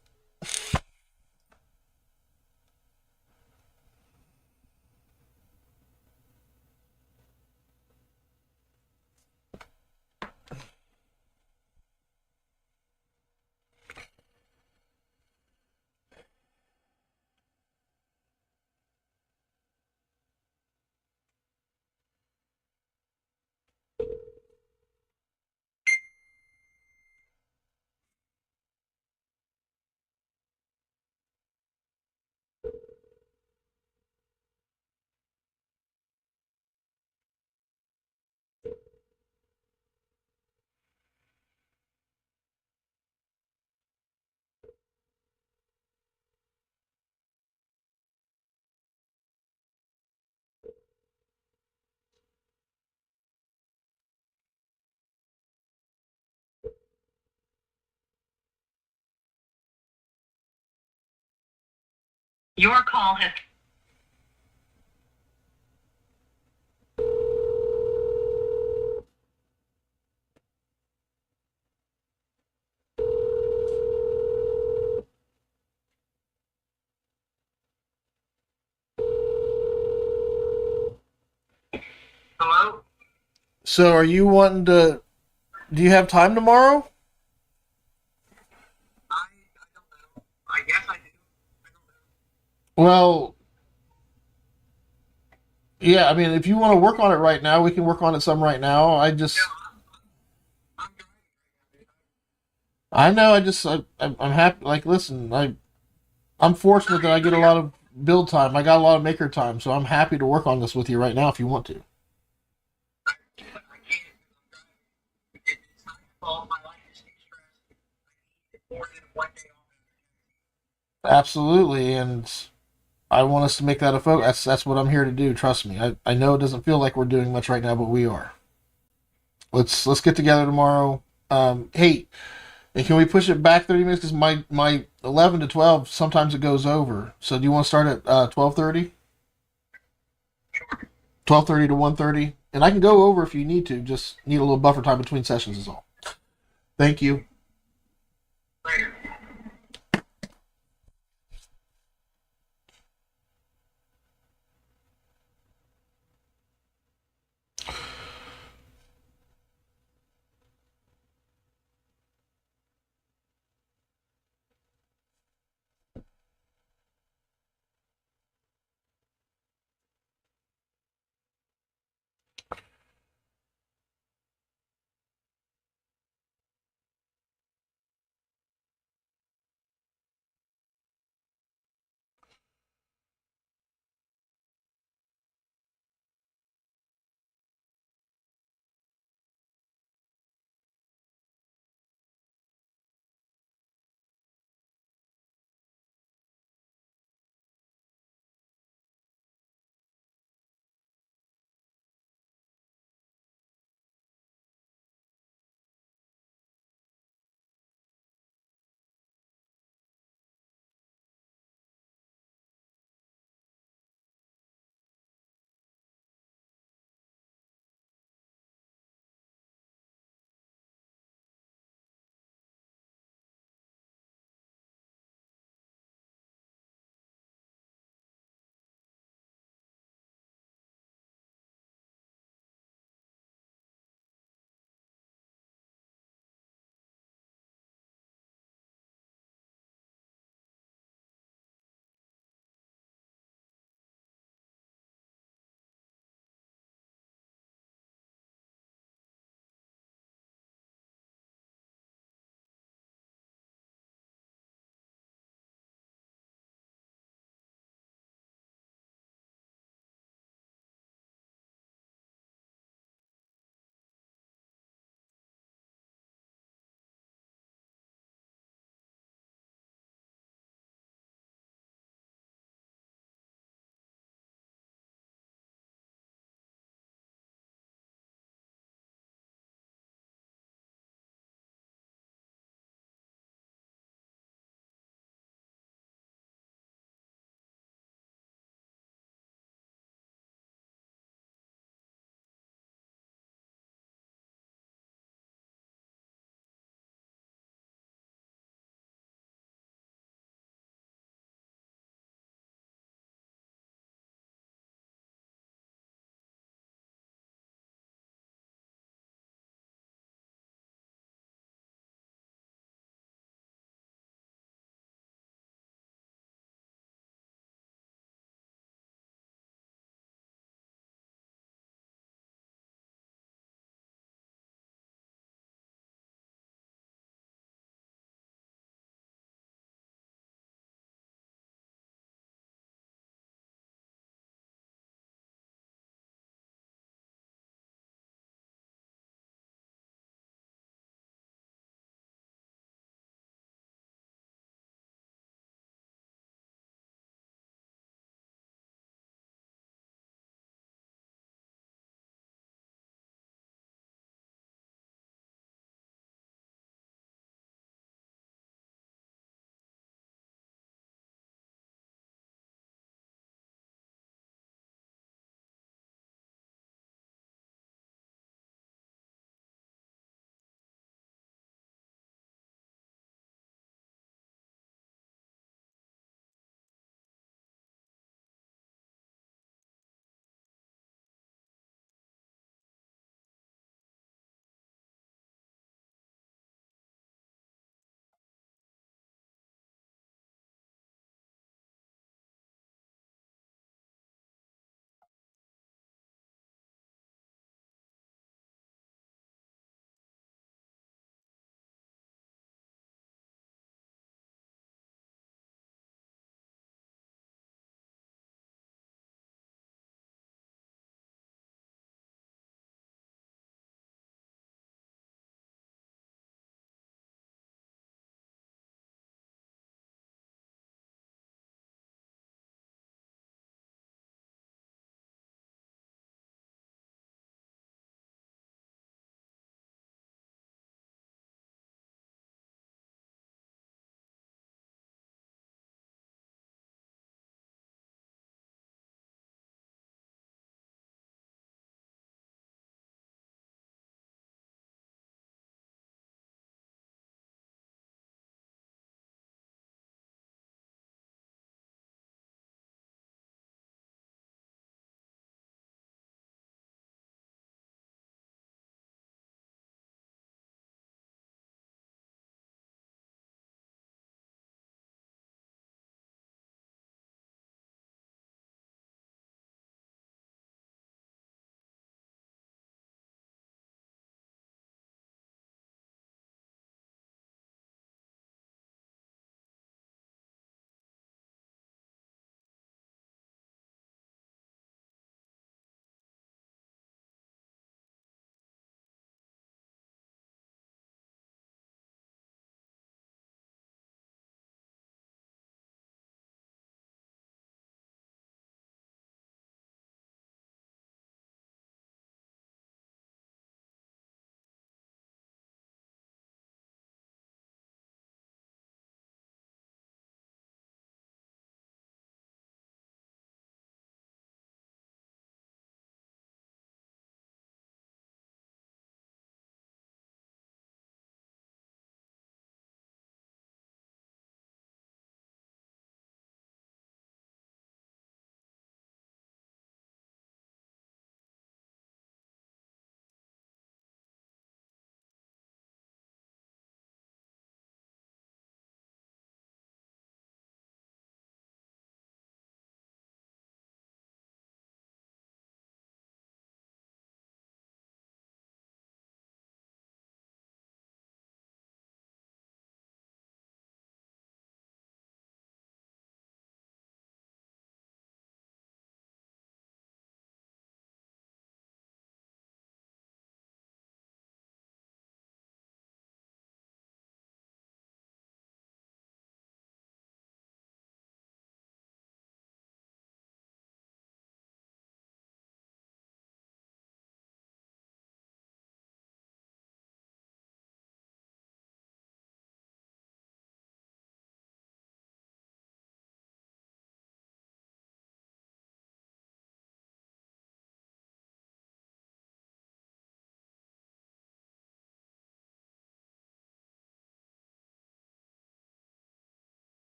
Your call has. Hello? So are you wanting to? Do you have time tomorrow? I don't know. I guess I do. I don't Well, yeah. I mean, if you want to work on it right now, we can work on it some right now. I'm driving. I know. I'm happy. Like, listen, I'm fortunate that I get a lot of build time. I got a lot of maker time, so I'm happy to work on this with you right now if you want to. I can't. It's not your fault. My life is too stressed. I need more than one day off. Absolutely, and I want us to make that a focus. That's what I'm here to do. Trust me. I know it doesn't feel like we're doing much right now, but we are. Let's get together tomorrow. Hey, and can we push it back 30 minutes? Because my 11 to 12 sometimes it goes over. So do you want to start at 12:30? 12:30 to 1:30, and I can go over if you need to. Just need a little buffer time between sessions is all. Thank you. Later.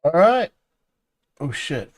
All right. Oh shit.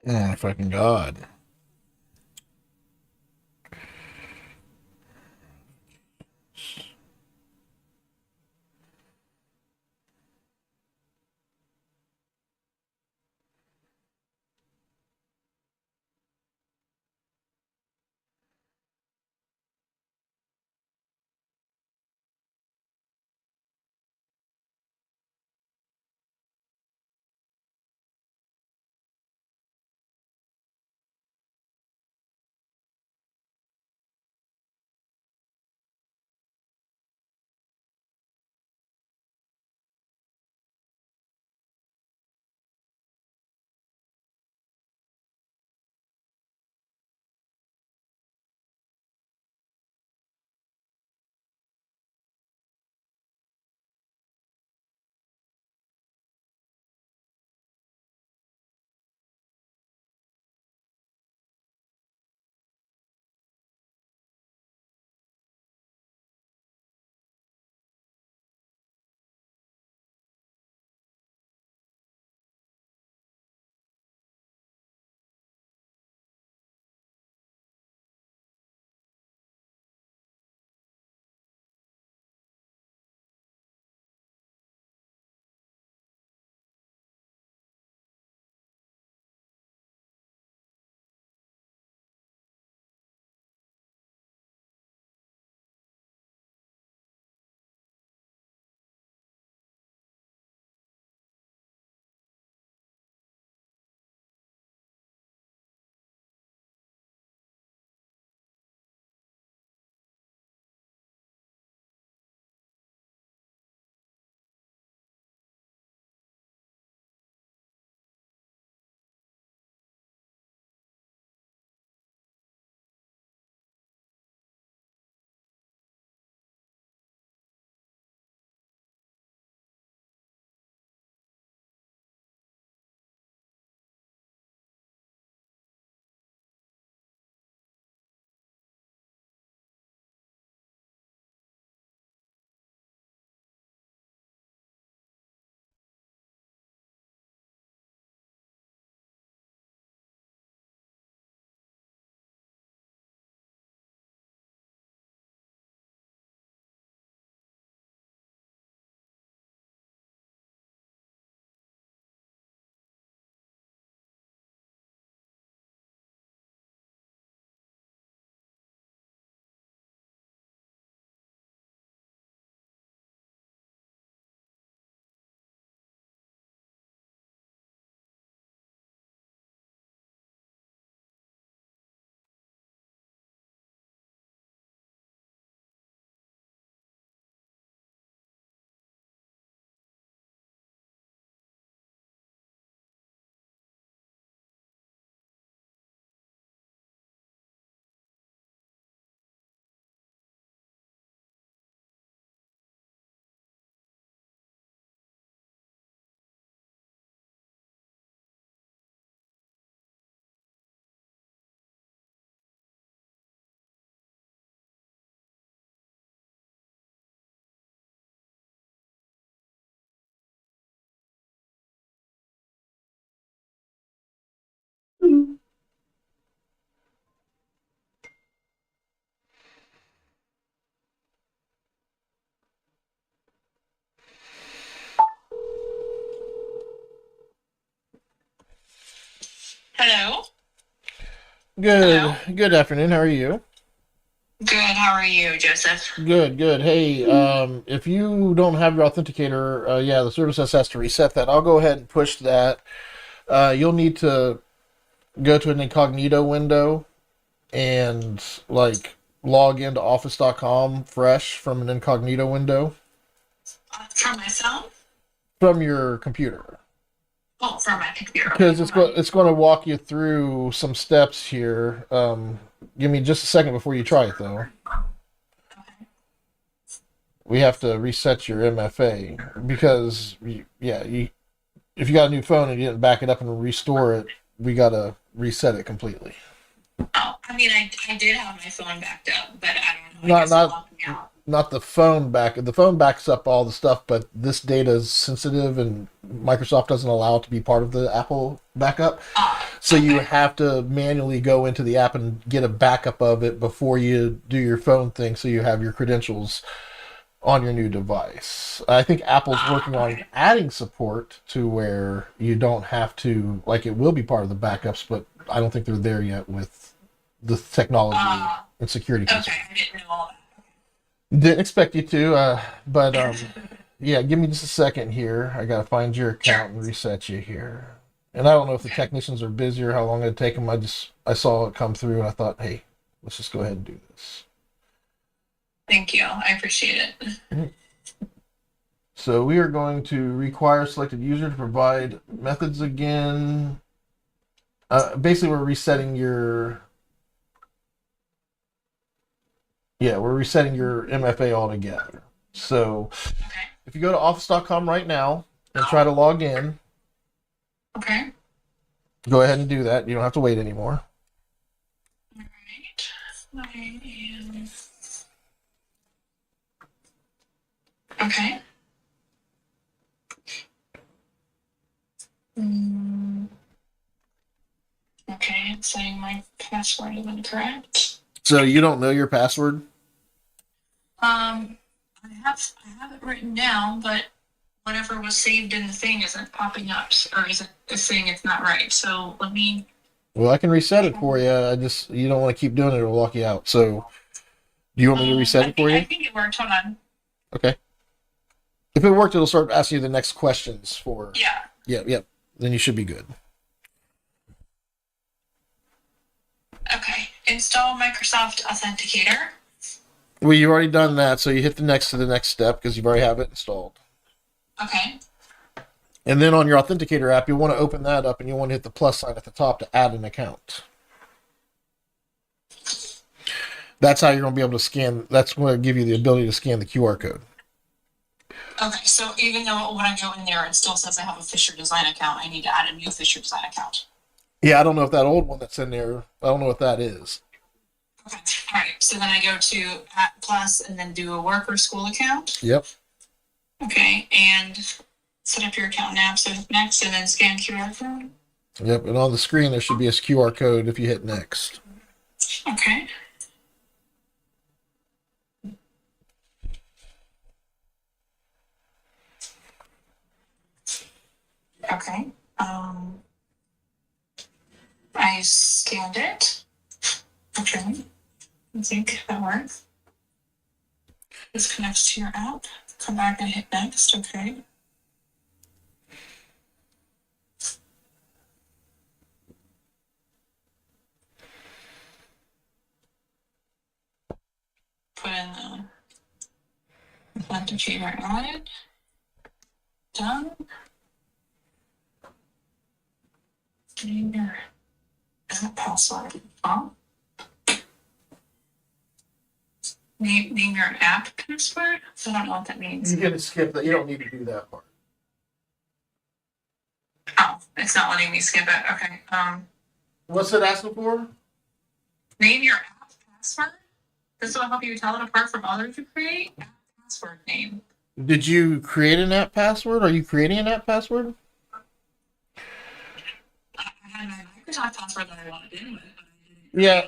Oh my fucking god. Hello. Hello. Good afternoon. How are you? Good. How are you, Joseph? Good. Hey, if you don't have your authenticator, yeah, the service has to reset that. I'll go ahead and push that. You'll need to go to an incognito window and like log into office.com fresh from an incognito window From my phone? from your computer. Oh, from my computer. Because Okay, hold on. it's going to walk you through some steps here. Give me just a second before you try it, though. Okay. We have to reset your MFA because, if you got a new phone and you didn't back it up and restore it, we got to reset it completely. Oh, I mean, I did have my phone backed up, but I don't know. I Not guess it not locked me out. not the phone back. The phone backs up all the stuff, but this data is sensitive, and Microsoft doesn't allow it to be part of the Apple backup. So you Okay. have to manually go into the app and get a backup of it before you do your phone thing, so you have your credentials on your new device. I think Apple's working on Okay. adding support to where you don't have to, like, it will be part of the backups, but I don't think they're there yet with the technology Uh, and security concerns. okay. I didn't know all Didn't expect you to, but that. yeah, give me just a second here. I gotta find your account and reset you here. And I don't know if the Okay. technicians are busy or how long it'd take them. I saw it come through and I thought, hey, let's just go ahead and do this. Thank you. I appreciate it. So we are going to require selected user to provide methods again. Basically, we're resetting your MFA altogether. So Okay. if you go to office.com right now and try to log in, Okay. go ahead and do that. You don't have to wait anymore. All right. I am. Okay. Mm, okay. It's saying my password is incorrect. So you don't know your password? I have it written down, but whatever was saved in the thing isn't popping up, or isn't saying it's not right. So let me. Well, I can reset it for you. You don't want to keep doing it; it'll lock you out. So, do you want me to reset it for I you? think it worked. Hold on. Okay. If it worked, it'll start asking you the next questions for. Yeah. Yep. Then you should be good. Okay. Install Microsoft Authenticator. Well, you've already done that, so you hit the next step because you've already have it installed. Okay. And then on your Authenticator app, you'll want to open that up and you'll want to hit the plus sign at the top to add an account. That's how you're going to be able to scan. That's going to give you the ability to scan the QR code. Okay. So even though when I go in there, it still says I have a Fisher Design account, I need to add a new Fisher Design account. Yeah, I don't know if that old one that's in there, I don't know what that is. Okay. All right. So then I go to at plus and then do a work or school account. Yep. Okay. And set up your account now. So next and then scan QR code. Yep. And on the screen, there should be a QR code if you hit next. Okay. Okay. I scanned it. Okay. I think that works. This connects to your app. Come back and hit next. Okay. Put in the authenticator added. Done. Name your app password. Oh. Name your app password? I don't know what that means. You can skip that. You don't need to do that part. Oh, it's not letting me skip it. Okay. What's it asking for? Name your app password. This will help you tell it apart from others you create. App password name. Did you create an app password? Are you creating an app password? I had my Microsoft password that I wanted in with. Yeah,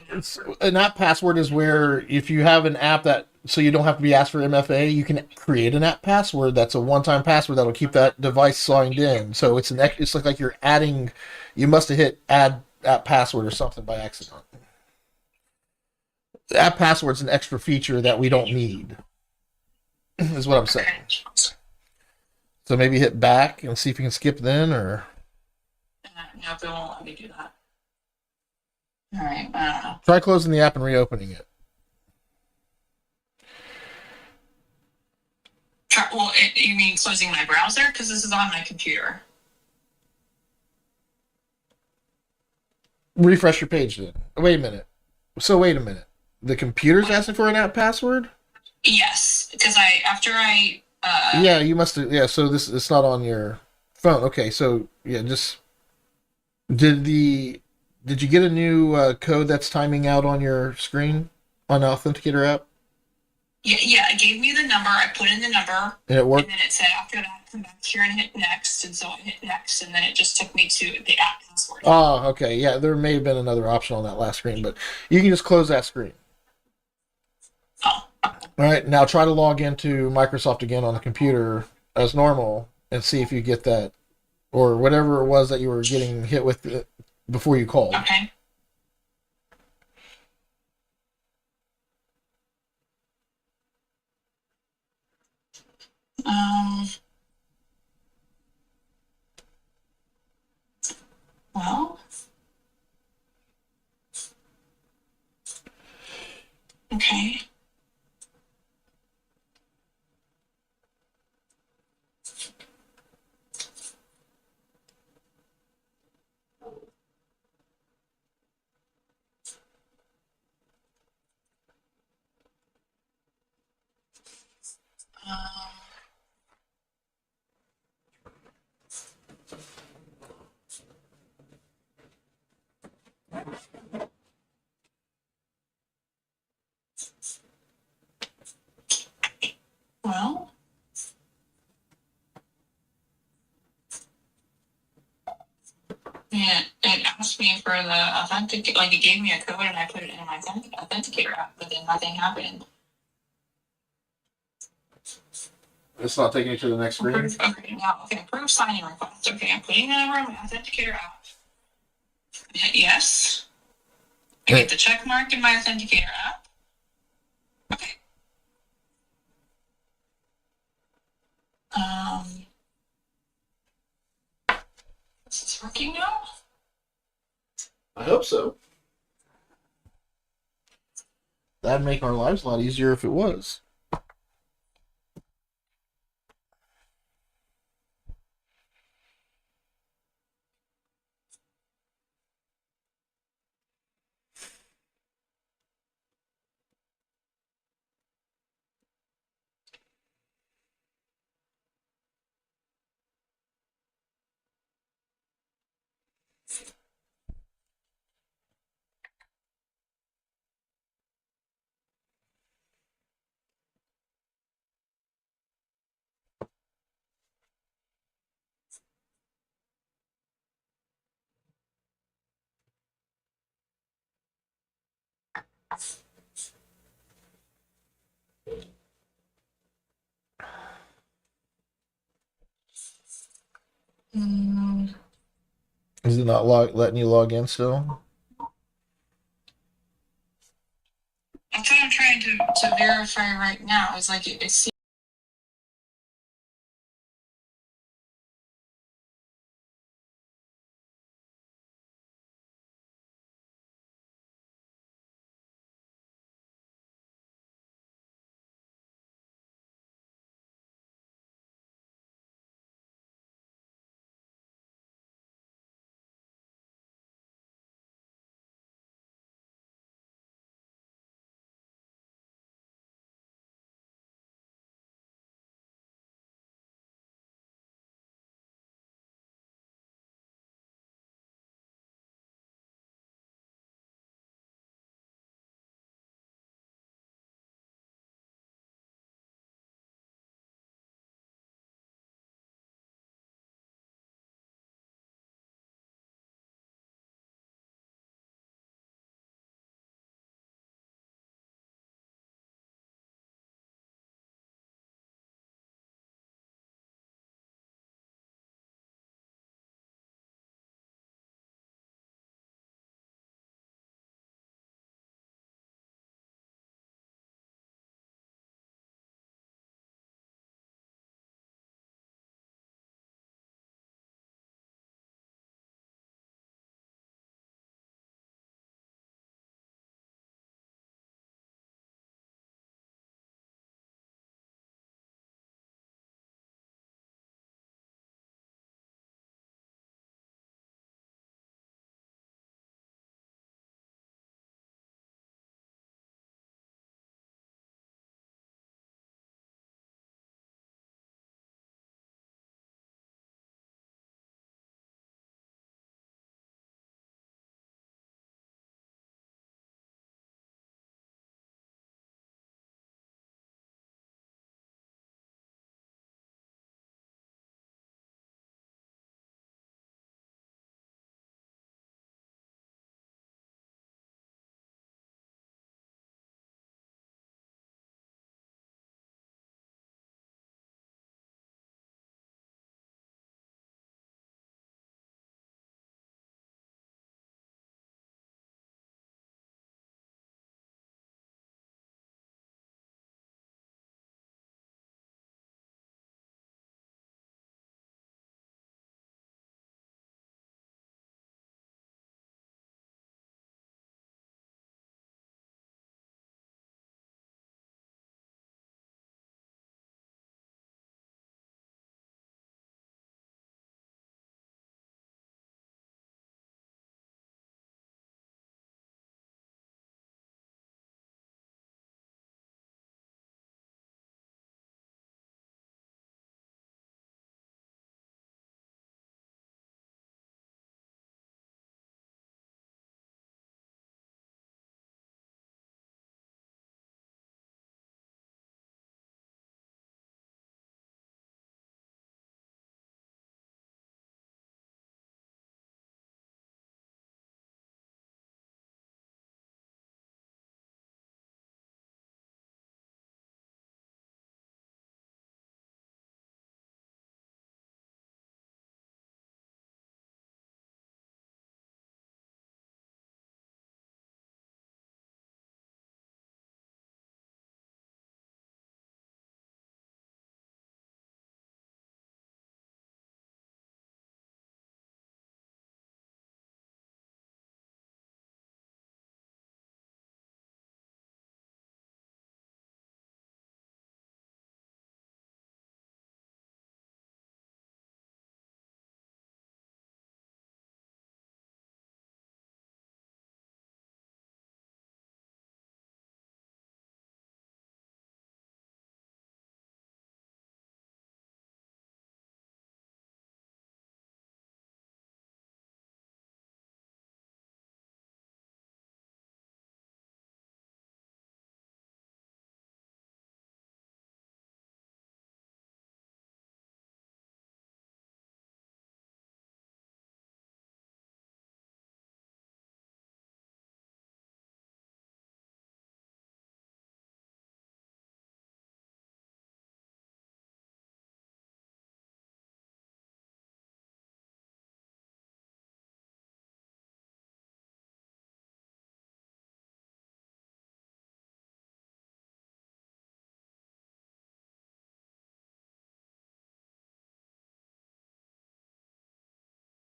an app password is where if you have an app that, so you don't have to be asked for MFA, you can create an app password that's a one-time password that'll keep that device signed in. So it's like you're adding. You must have hit add app password or something by accident. The app password's an extra feature that we don't need, is what I'm saying. Okay. So maybe hit back and see if you can skip then, or Nope, it won't let me do that. All right. I don't know. try closing the app and reopening it. Well, you mean closing my browser? Because this is on my computer. Refresh your page then. Wait a minute. So wait a minute. The computer's asking for an app password? Yes, because after I Yeah, you must have. Yeah, so it's not on your phone. Okay, so yeah, just did you get a new code that's timing out on your screen on the Authenticator app? yeah, it gave me the number. I put in the number, And it worked. and then it said after that, come back here and hit next. And so I hit next, and then it just took me to the app password. Oh, okay. Yeah, there may have been another option on that last screen, but you can just close that screen. Oh. All right, now try to log into Microsoft again on the computer as normal and see if you get that, or whatever it was that you were getting hit with before you called. Okay. Well. Okay. Well. Yeah, it asked me for the authentic, like it gave me a code and I put it in my authenticator app, but then nothing happened. It's not taking you to the next screen? Approve signing request. Okay, I'm putting the number in my authenticator app. I hit yes. I get the check mark in my authenticator app. Okay. Is this working now? I hope so. That'd make our lives a lot easier if it was. Is it not letting you log in still? That's what I'm trying to verify right now. It's like it's